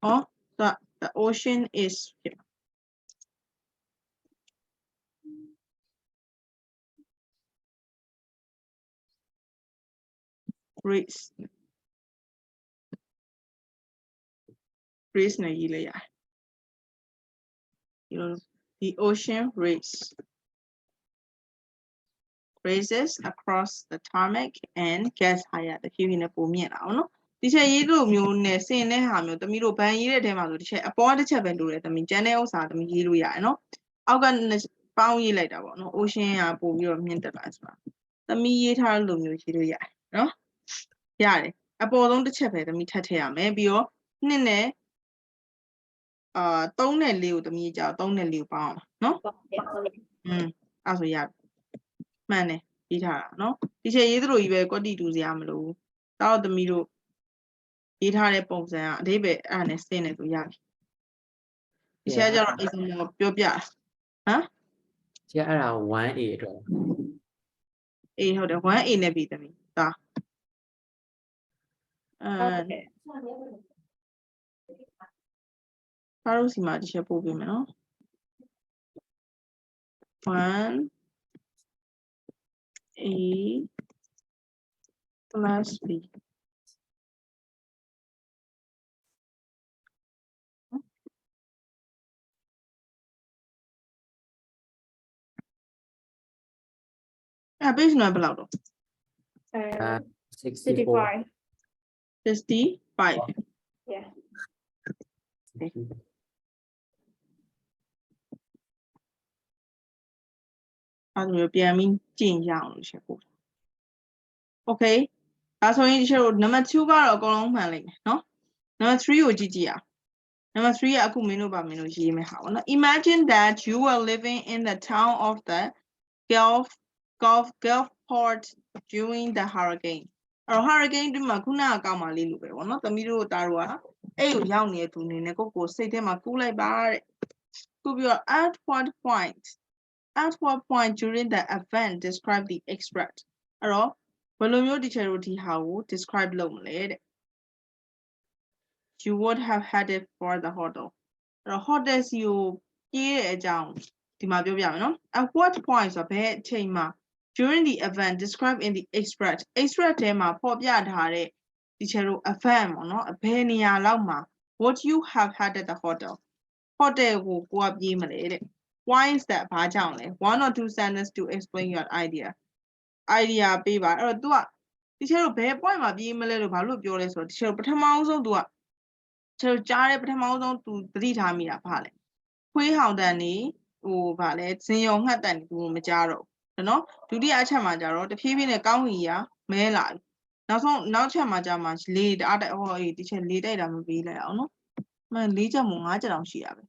Oh, the ocean is here. Reach. Reach na yile ya. You know, the ocean raises across the tarmac and gets higher. The keeping a boom, you know. This is you mune saying hammer, the middle band, you let him out of the chair. Upon the chair and do it. I mean, generals are the middle, ya, no? I'll get found you later. No ocean, I pull your mental as well. The me har lumu, ya, no? Yeah, a ball on the chair, the meat maybe your nene. Don't let you the me, don't let you bound, no? As we have. Man, no? This is either you were got to do the amlo. Out the middle. It had a box and David and a stain to yak. This is more pure. Huh? Yeah, around 1-8 rồi. A how the one in a vitamin. Okay. Parosima, the shape of women, no? 1 A plus B. Base no below. 64. 65. Yeah. As we be mean, Jin Yang shape. Okay. That's why you should number 2 got a go on manly, no? Number 3 OGG. Number 3 aku menu ba menu yi me ha. Imagine that you were living in the town of the Gulfport during the hurricane. A hurricane ဒီမှာခုနကကောင်းပါလေးလို့ပဲဗောနော်သမီးတို့တားတို့ကအဲ့ကိုရောက်နေတဲ့သူနေနဲ့ကိုစိတ်ထဲမှာကူးလိုက်ပါတဲ့ကူးပြီးတော့ at what point during the event describe the extract အဲ့တော့ဘယ်လိုမျိုး teacher တို့ဒီဟာကို describe လုပ်မလဲတဲ့ you would have headed for the hotel အဲ့တော့ hotel စီကိုပြေးတဲ့အကြောင်းဒီမှာပြောပြမယ်နော် at what point ဆိုတော့ဘယ်အချိန်မှာduring the event described in the extract ထဲမှာဖော်ပြထားတဲ့ teacher တို့ event ပေါ့နော်ဘယ်နေရာလောက်မှာ would you have had at the hotel ကိုကပြေးမလဲတဲ့ why is that ဘာကြောင့်လဲ 1 or 2 sentences to explain your idea ပေးပါအဲ့တော့ तू က teacher တို့ဘယ် point မှာပြေးမလဲလို့ဘာလို့ပြောလဲဆိုတော့ teacher တို့ပထမဆုံး तू က teacher တို့ကြားတဲ့ပထမဆုံး तू သတိထားမိတာဘာလဲခွေးဟောင်တန်နေဘာလဲဇင်ယုံငှက်တန် तू မကြားတော့နော်ဒုတိယအချက်မှာကျတော့တဖြည်းဖြည်းနဲ့ကောင်းကင်ကြီးမဲလာပြီနောက်ချက်မှာကျမှလေတအားတိုက်အေးဒီချက်လေတိုက်တာမပေးလိုက်အောင်နော်မှန်4ချက်မို့5ချက်တောင်ရှိတာပဲ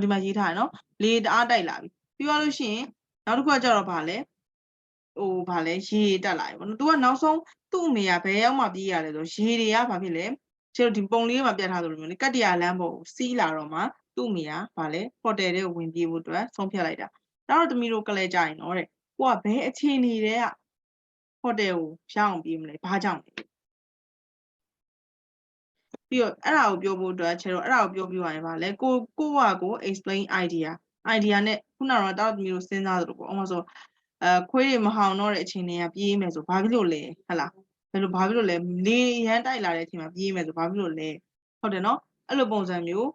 ဒီမှာရေးထားတယ်နော်လေတအားတိုက်လာပြီပြီးသွားလို့ရှိရင်နောက်တစ်ခုကကျတော့ဗာလဲရေတက်လာပြီပေါ့နော် तू ကနောက်ဆုံးသူ့အမေကဘယ်ရောက်မှပြေးရလဲဆိုရေတွေကဘာဖြစ်လဲကျတော့ဒီပုံလေးမှာပြတ်ထားသလိုမျိုးလေကတ္တရာလမ်းပေါ်ကိုစီးလာတော့မှသူ့အမေကဗာလဲဟိုတယ်တွေကိုဝင်ပြေးဖို့အတွက်ဆုံးဖြတ်လိုက်တာဒါတော့သမီးတို့ကလေးကြရင်တော့တဲ့ကိုကဘယ်အခြေအနေတွေကဟိုတယ်ကိုရောက်အောင်ပြေးမလဲဘာကြောင့်လဲပြီးတော့အဲ့ဒါကိုပြောဖို့အတွက်ကျတော့အဲ့ဒါကိုပြောပြရရင်ဗာလဲကို explain idea နဲ့ခုနကတော့သမီးတို့စဉ်းစားသလိုပေါ့ဥပမာဆိုခွေးတွေမဟောင်တော့တဲ့အခြေအနေကပြေးမယ်ဆိုဘာဖြစ်လို့လဲဟဟလားဘ ဘယ်လိုဘာဖြစ်လို့လဲနေရန်တိုက်လာတဲ့အချိန်မှာပြေးမယ်ဆိုဘာဖြစ်လို့လဲဟုတ်တယ်နော်အဲ့လိုပုံစံမျိုး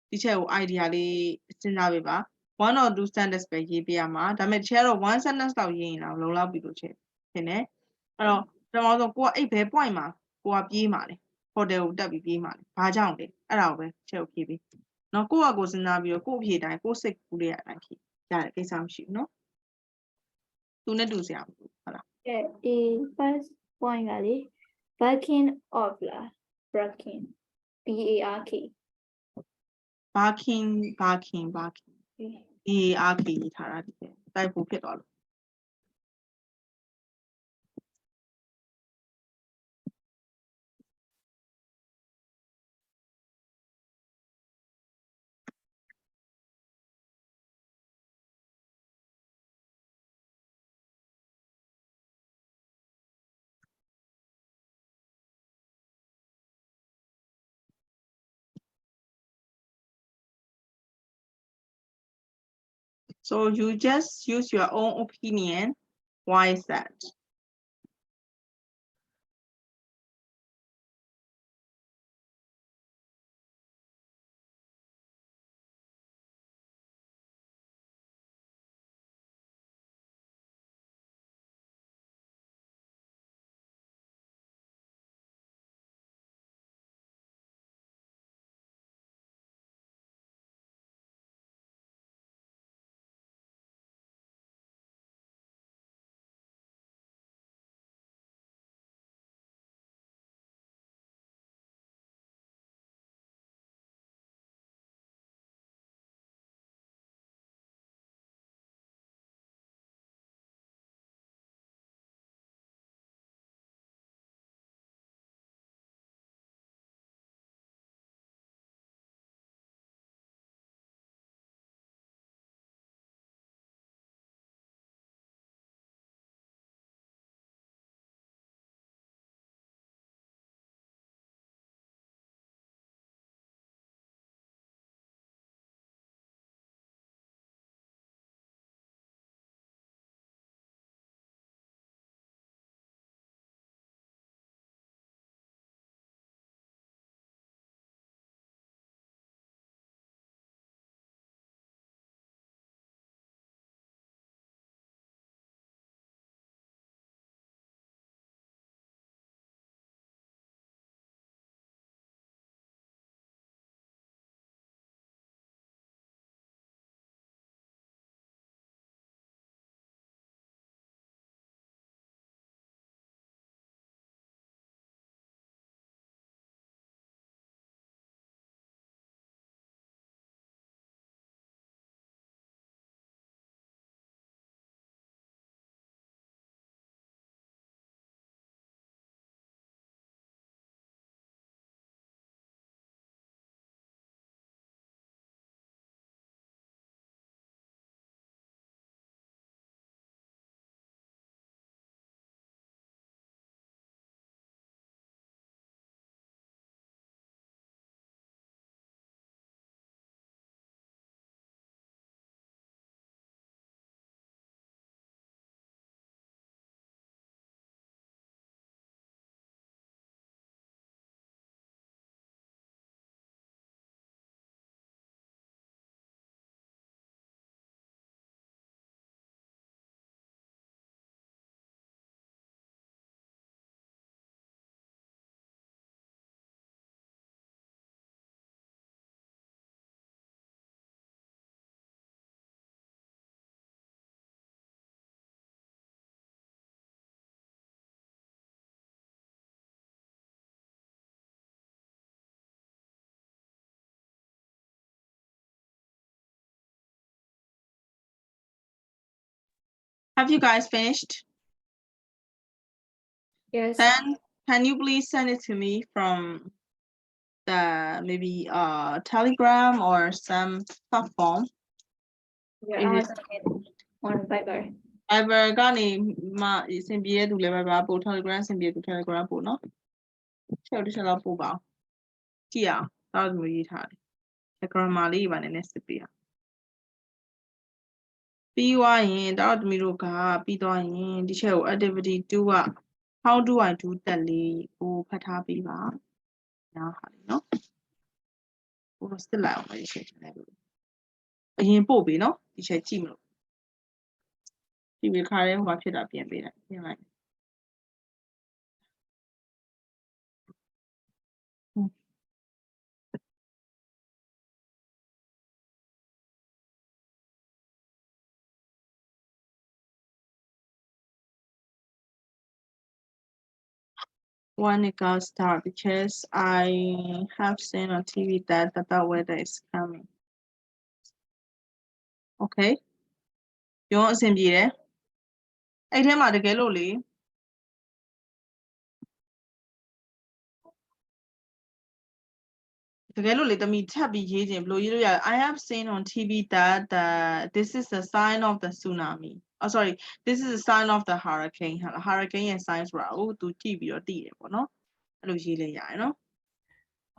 ဒီချက်ကို idea လေးစဉ်းစားပေးပါ 1 or 2 sentence ပဲရေးပြရမှာဒါပေမဲ့ဒီချက်တော့1 sentence လောက်ရေးရင်တော့လုံလောက်ပြီလို့ထင်တယ်အဲ့တော့ပထမဆုံးကိုကအဲ့ဘယ် point မှာကိုကပြေးမှာလဲ hotel ကိုတက်ပြီးပြေးမှာလဲဘာကြောင့်လဲအဲ့ဒါကိုပဲချက်ကိုဖြေပေးနော်ကိုကကိုစဉ်းစားပြီးတော့ကို့အဖြေတိုင်းကို့စိတ်ကူးလေးအတိုင်းဖြေရတယ်ကိစ္စမရှိဘူးနော်သူနဲ့တူစရာမလိုဟုတ်လား ဒီ first point ကလေ backing of လား barking bark barking ARK ရေးထားတာဒီပဲတိုက်ဖို့ဖြစ်သွားလို့ So you just use your own opinion. Why is that? Have you guys finished? yes Then can you please send it to me from the maybe Telegram or some platform? yeah, If I'll it's send it on Viber Viber ကနေမှအဆင်ပြေတဲ့သူလည်း Viber ပို့ Telegram အဆင်ပြေတဲ့သူ Telegram ပို့နော်ချက်တစ်ချက်လောက်ပို့ပါအောင်ကြည့်အောင်တော့ဒီလိုရေးထားတယ် grammar လေးပါနည်းနည်းစစ်ပေးအောင်ပြီးသွားရင်တော့တမီတို့ကပြီးသွားရင်ဒီချက်ကို activity 2က How do I do that? Oh, patabi ba. Now, no. Oh, still out. I should have. In Bobby, no. You should team. You will carry what it up and be like. When it got start because I have seen on TV that the bad weather is coming. Okay. You want to be there? I tell my the girl only. The girl only the me tabby agent blow you. I have seen on TV that this is a sign of the tsunami. Oh, sorry, this is a sign of the hurricane. Hurricane and signs were to TV or D, no? I don't see no?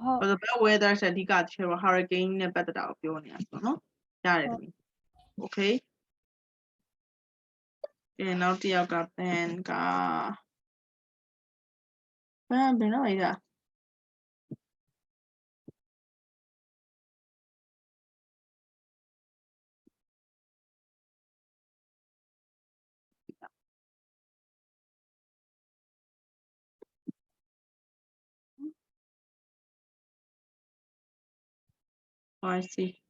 Oh, But the bad weather said he got here hurricane and better out of no? That is me. Okay. And now the other pen got. Pen, no, yeah. Oh, I see.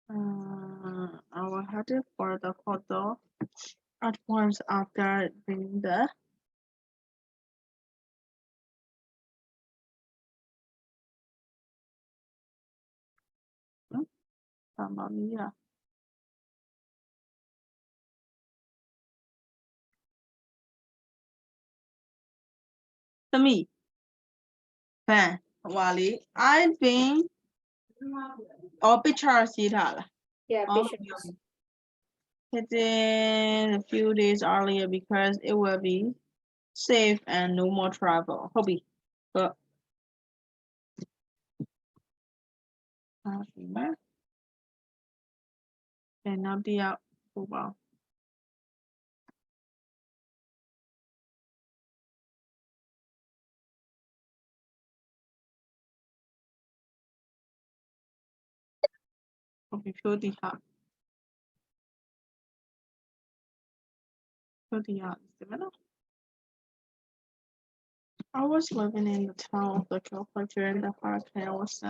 I will have it for the photo at once after doing the Mamma mia. To me, fan, Wally, I've been or picture see that. Yeah, Oh, pictures. it's in a few days earlier because it will be safe and no more travel. Hobby. But and now the out. Oh wow. Okay, show the hat. Show the hat. I was living in the town of the California during the hurricane. I was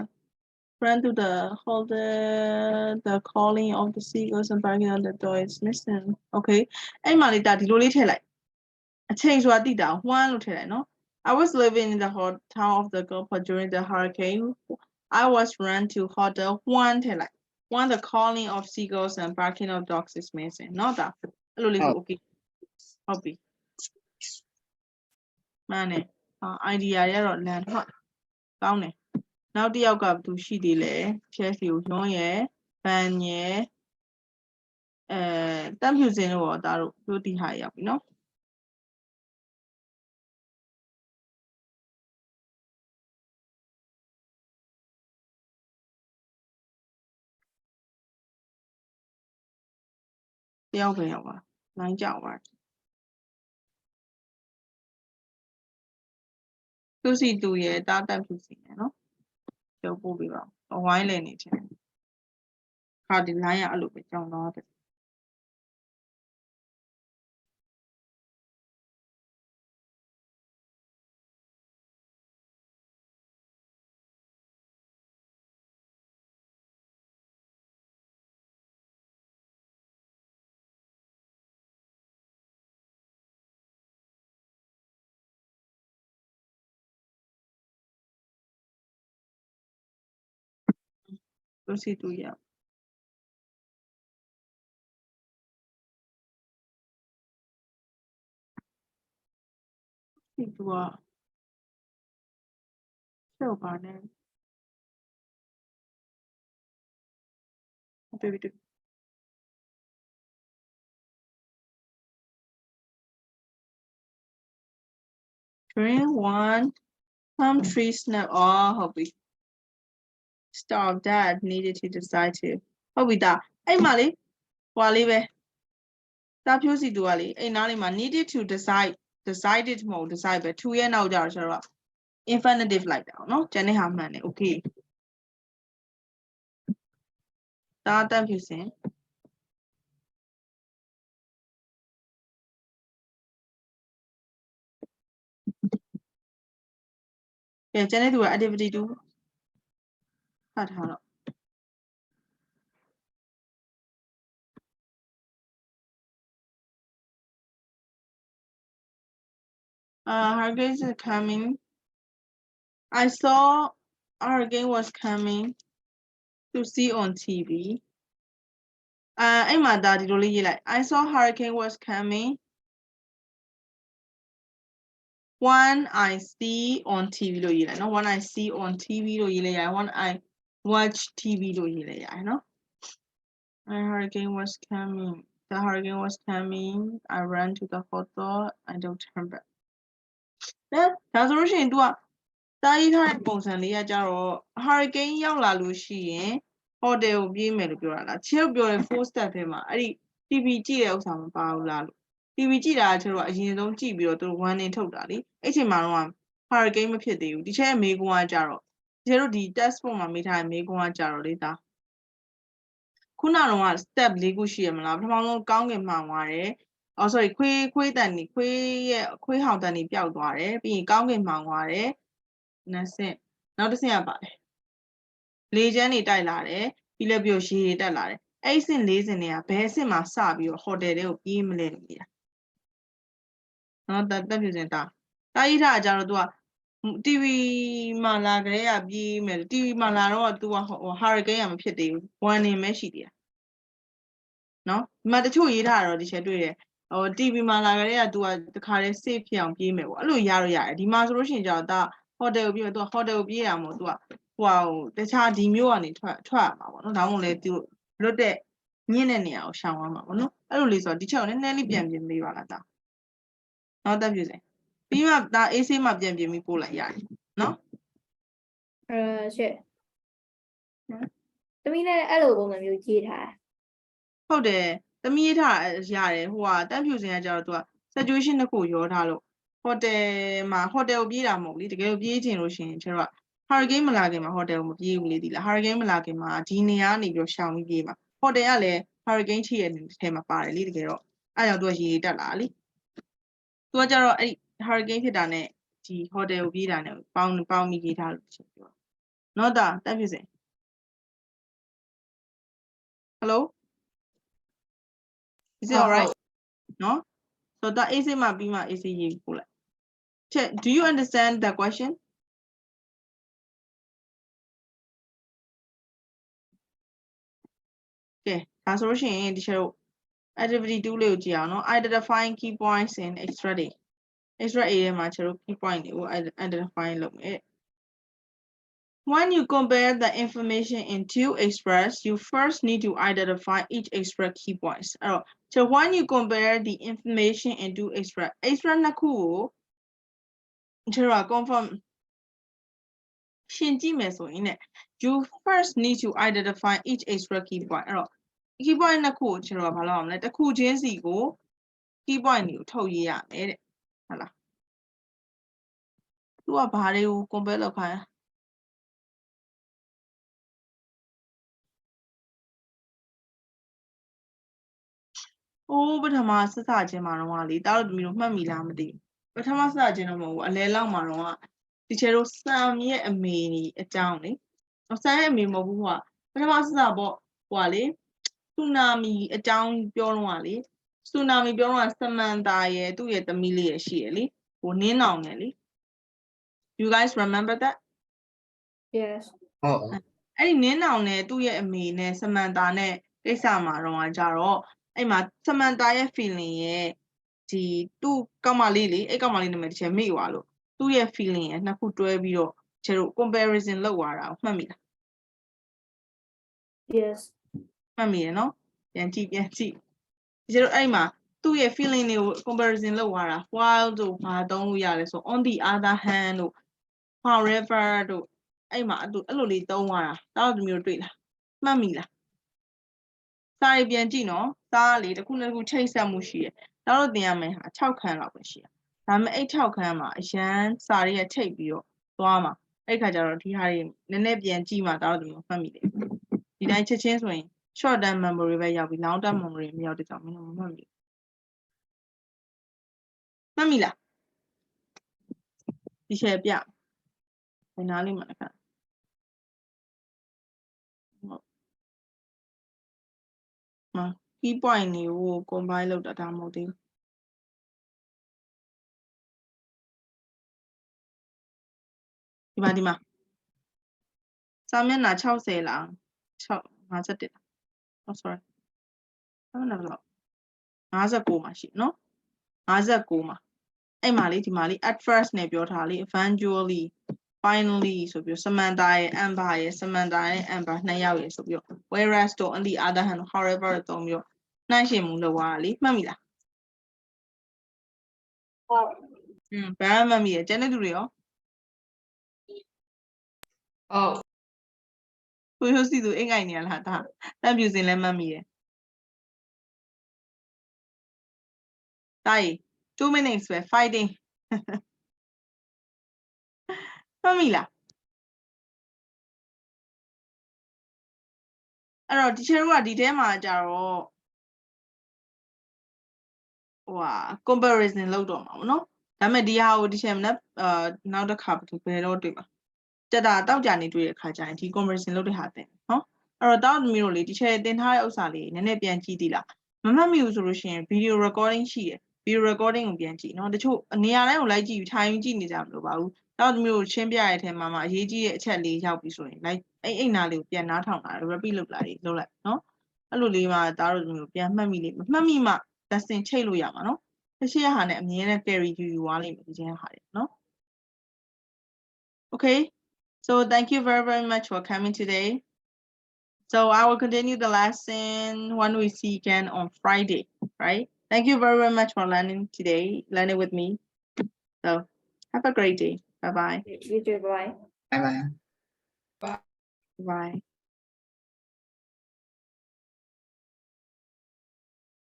ran to the hold the calling of the seagulls and banging on the door is missing. Okay. အဲ့မှာလေးဒါဒီလိုလေးထည့်လိုက်အချိန်ဆိုတာတိတာ1လို့ထည့်လိုက်နော် I was living in the town of the Gulf during the hurricane. I was run to hotel 1ထည့်လိုက်1 the calling of seagulls and barking of dogs is missing เนาะဒါအဲ့လိုလေးဆို okay ဟုတ်ပြီမှန်တယ် idea ရတော့လမ်းဟုတ်ကောင်းတယ်နောက်တစ်ယောက်ကဘယ်သူရှိသေးလဲဖြဲစီကိုရုံးရယ်ဗန်ရယ်တက်ဖြူစင်တို့ရောဒါတို့ဒီဟာရောက်ပြီနော်တယောက်ပဲရောက်ပါလိုင်းကြောက်ပါသူစီတူရယ်တာတက်ဖြူစင်ရယ်နော်ပြောပို့ပေးပါအဝိုင်းလည်းနေချင်ခါဒီလိုင်းရအဲ့လိုပဲကြောင်းတော့တယ်သူစီတူရစီတူကဆောက်ပါနဲ့တွေ့ပြီ Green one palm tree snap ဟုတ်ပြီ stop that needed to decide to ဟုတ်ပြီဒါအဲ့မှာလေဟွာလေးပဲ တာဖြိုးစီတူကလေအဲ့နားလေးမှာ needed to decided မဟုတ် decide ပဲ to ရဲ့နောက်ကြတော့ကျတော့ infinitive လိုက်တာနော်ကျန်တဲ့ဟာမှန်တယ် okay ဒါတက်ဖြူစင်ကဲကျန်တဲ့သူက activity 2ဖတ်ထားတော့hurricane is coming I saw a hurricane was coming to see on TV အဲ့မှာဒါဒီလိုလေးရေးလိုက် I saw hurricane was coming one I see on TV လို့ရေးလိုက်နော် one I see on TV လို့ရေးလိုက်ရ one I watch TV လို့ရေးလိုက်ရနော် A hurricane was coming the hurricane was coming I ran to the hotel I don't turn back ဒါဆိုလို့ရှိရင် तू ကတားရေးထားတဲ့ပုံစံလေးကကြတော့ hurricane ရောက်လာလို့ရှိရင် hotel ကိုပြေးမယ်လို့ပြောတာလားချစ်ပြောတဲ့ 4 step ထဲမှာအဲ့ဒီ TV ကြည့်တဲ့ဥစ္စာမပါဘူးလားလို့ TV ကြည့်တာကကျတော့အရင်ဆုံးကြည့်ပြီးတော့သူတို့ warning ထုတ်တာလေအဲ့ချိန်မှာတော့ hurricane မဖြစ်သေးဘူးဒီချက်ရဲ့မေးခွန်းကကြတော့ဒီတို့ဒီ test book မှာမေးထားတဲ့မေးခွန်းကကြတော့လေဒါခုနကတော့ step ၄ခုရှိရမလားပထမဆုံးကောင်းကင်မှောင်သွားတယ်sorry ခွေးတန်နေခွေးဟောင်တန်နေပျောက်သွားတယ်ပြီးရင်ကောင်းကင်မှောင်သွားတယ်နောက်တစ်ဆင့်ကပါတယ်လေချမ်းတွေတိုက်လာတယ်ပြီးလည်းပြီးရေတွေတက်လာတယ်အဲ့ဆင့်၄ဆင့်တွေကဘယ်ဆင့်မှာစပြီးတော့ဟိုတယ်တွေကိုပြေးမလဲလို့နေတာနော်တက်ပြစင်တာရေးထားကြတော့ तू က TV မှာလာကြတဲ့ကပြေးမယ် TV မှာလာတော့ तू ကhurricane ကမဖြစ်သေးဘူး warning ပဲရှိသေးတယ်နော်ဒီမှာတချို့ရေးထားတော့ဒီချက်တွေ့တယ်TV မှာလာကြတဲ့က तू ကတခါတည်း safe ဖြစ်အောင်ပြေးမယ်ပေါ့အဲ့လိုရတော့ရတယ်ဒီမှာဆိုလို့ရှိရင်ကျတော့ဒါ hotel ကိုပြေးမယ် तू က hotel ကိုပြေးရမှာ तू ကဟိုတခြားဒီမျိုးကနေထွက်ရမှာပေါ့နော်ဒါမှမဟုတ်လေ तू လွတ်တဲ့ညင်းတဲ့နေရာကိုရှောင်ရမှာပေါ့နော်အဲ့လိုလေးဆိုတော့ဒီချက်ကိုနည်းနည်းလေးပြန်ပြင်ပေးပါလားဒါနော်တက်ပြစင်ပြီးမှဒါ AC မှာပြန်ပြင်ပြီးပို့လိုက်ရတယ်နော်ရှေ့နော်သမီးလည်းအဲ့လိုပုံစံမျိုးကြည့်ထား ဟုတ်တယ်သမီးရေးထားရတယ်ဟိုကတက်ဖြူစင်ကကြတော့ तू က situation တစ်ခုရောထားလို့ hotel မှာ hotel ကိုပြေးတာမဟုတ်လေတကယ်လို့ပြေးချင်လို့ရှိရင်ကျတော့ hurricane မလာခင်မှာ hotel ကိုမပြေးဘူးလေဒီလား hurricane မလာခင်မှာဒီနေရာကနေပြီးရှောင်ပြီးပြေးမှာ hotel ကလည်း hurricane ထိရဲ့ထဲမှာပါတယ်လေတကယ်တော့အဲ့ကြောင့် तू ကရေတက်လာလေ तू ကကြတော့အဲ့ hurricane ဖြစ်တာနဲ့ဒီ hotel ကိုပြေးတာနဲ့ပေါင်းပြီးရေးထားလို့ချက်ပြောနော်ဒါတက်ဖြစ်စေ Hello Is it all right no so that AC မှာပြီးမှ AC ရေးပို့လိုက်ချက် Do you understand the question Okay ဒါဆိုလို့ရှိရင်ဒီချက်တို့ activity 2လေးကိုကြည့်အောင်နော် identify key points in extra day extra A ထဲမှာချက်တို့ key point တွေကို identify လုပ်မယ်When you compare the information in two express, you first need to identify each express key points. So when you compare the information in two express နှစ်ခုကိုကျွန်တော် confirm ရှင်းကြည့်မယ်ဆိုရင် you first need to identify each express key point. အဲ့တော့ key point နှစ်ခုကိုကျွန်တော်ဘာလုပ်အောင်လဲတစ်ခုချင်းစီကို key point တွေကိုထုတ်ရေးရမယ်တဲ့ဟုတ်လားသူကဘာတွေကို compare လုပ်ခိုင်းပထမစစချင်းမှာတော့လေတားတို့သမီးတို့မှတ်မိလားမသိဘူးပထမစစချင်းတော့မဟုတ်ဘူးအလဲလောက်မှာတော့ဒီချေတို့စံရဲ့အမေကြီးအကြောင်းလေစံရဲ့အမေမဟုတ်ဘူးပထမစစပေါ့ဟိုလေဆူနာမီအကြောင်းပြောတော့လေဆူနာမီပြောတော့စမန်တာရဲ့သူ့ရဲ့သမီးလေးရဲ့ရှိရလေဟိုနင်းအောင်နဲ့လေ You guys remember that Yes ဟုတ် အဲ့ဒီနင်းအောင်နဲ့သူ့ရဲ့အမေနဲ့စမန်တာနဲ့ကိစ္စမှာတော့ကြတော့အဲ့မှာစမန်တာရဲ့ feeling ရဲ့ဒီသူ့ကောင်မလေးလေအဲ့ကောင်မလေးနာမည်တစ်ချက်မေ့သွားလို့သူ့ရဲ့ feeling ရဲ့နှစ်ခုတွဲပြီးတော့ကျတို့ comparison လုပ်သွားတာကိုမှတ်မိလား Yes မှတ်မိရနော်ပြန်ကြည့်ကျတို့အဲ့မှာသူ့ရဲ့ feeling တွေကို comparison လုပ်သွားတာ while တို့ဘာသုံးလို့ရလဲဆို on the other hand တို့ however တို့အဲ့မှာအဲ့လိုလေးသုံးသွားတာတောက်တမျိုးတွေ့လားမှတ်မိလားစာရီပြန်ကြည့်နော်စာ စာလေတစ်ခုနဲ့တစ်ခုချိတ်ဆက်မှုရှိတယ်။နောက်တော့သင်ရမယ်ဟာ6ခန်းလောက်ပဲရှိတယ်။ဒါပေမဲ့အဲ့6ခန်းမှာအရန်စာတွေကချိတ်ပြီးတော့သွားမှာ။အဲ့ခါကျတော့ဒီဟာတွေနည်းနည်းပြန်ကြည့်မှဒါတော့ဒီမှာမှတ်မိတယ်။ဒီတိုင်းချက်ချင်းဆိုရင် short term memory ပဲရောက်ပြီး long term memory မရောက်တဲ့ကြောင့်မင်းတို့မမှတ်မိဘူး။မှတ်မိလား။ဒီချက်ပြ။ဘယ်နားလေးမှာလဲခါ။ဟုတ်။ key point တွေကို combine လုပ်တာဒါမဟုတ်သေးဘူး။ဒီမှာစာမျက်နှာ60လား51လား။ Oh sorry စာမျက်နှာဘယ်လောက်59မှာရှိနော်59မှာအဲ့မှာလေဒီမှာလေ at first နဲ့ပြောထားလေ eventually finally ဆိုပြီး Samantha ရဲ့ Amber ရဲ့ Samantha ရဲ့ Amber 2ယောက်ရဲ့ဆိုပြီး whereas တော့ on the other hand however သုံးပြီးနှိုင်းယှဉ်မှုလုပ်သွားတာလေမှတ်မိလားဟုတ်ဘယ်မှမမိရကျန်တဲ့သူတွေရောဟုတ်ကိုရိုးစီသူအိတ်ငိုင်နေရလားဒါတန်ပြူစင်လည်းမှတ်မိတယ်တိုင်း2 minutes ပဲ fighting မှတ်မိလားအဲ့တော့ teacher တို့ကဒီထဲမှာကြတော့comparison လုပ်တော့မှာပေါ့နော်ဒါပေမဲ့ဒီဟာကို teacher မနေ့နောက်တစ်ခါဘယ်တော့တွေ့ပါတက်တာတောက်ကြနေတွေ့တဲ့ခါကျရင်ဒီ comparison လုပ်တဲ့ဟာတင်နော်အဲ့တော့တောက်သမီးတို့လေ teacher တင်ထားတဲ့ဥစ္စာလေးနည်းနည်းပြန်ကြည့်သေးလားမမှတ်မိဘူးဆိုလို့ရှိရင် video recording ရှိတယ် video recording ကိုပြန်ကြည့်နော်တချို့နေရာတိုင်းကိုလိုက်ကြည့်ထိုင်ကြည့်နေကြမလို့ပါဘူးတောက်သမီးတို့ရှင်းပြရတဲ့အထက်မှာအရေးကြီးတဲ့အချက်လေးရောက်ပြီဆိုရင်လိုက်အဲ့နာလေးကိုပြန်နားထောင်တာ repeat လုပ်လာလေးလုပ်လိုက်နော်အဲ့လိုလေးမှဒါတို့သမီးတို့ပြန်မှတ်မိလိမ့်မယ်မှတ်မိမှ lesson ချိတ်လို့ရမှာနော်ရှိရဟာနဲ့အမြဲတမ်း carry ယူသွားလိမ့်မယ်ဒီချင်းဟာတွေနော် Okay so thank you very much for coming today so I will continue the lesson when we see again on Friday right thank you very much for learning with me so have a great day bye bye you too bye Bye bye. bye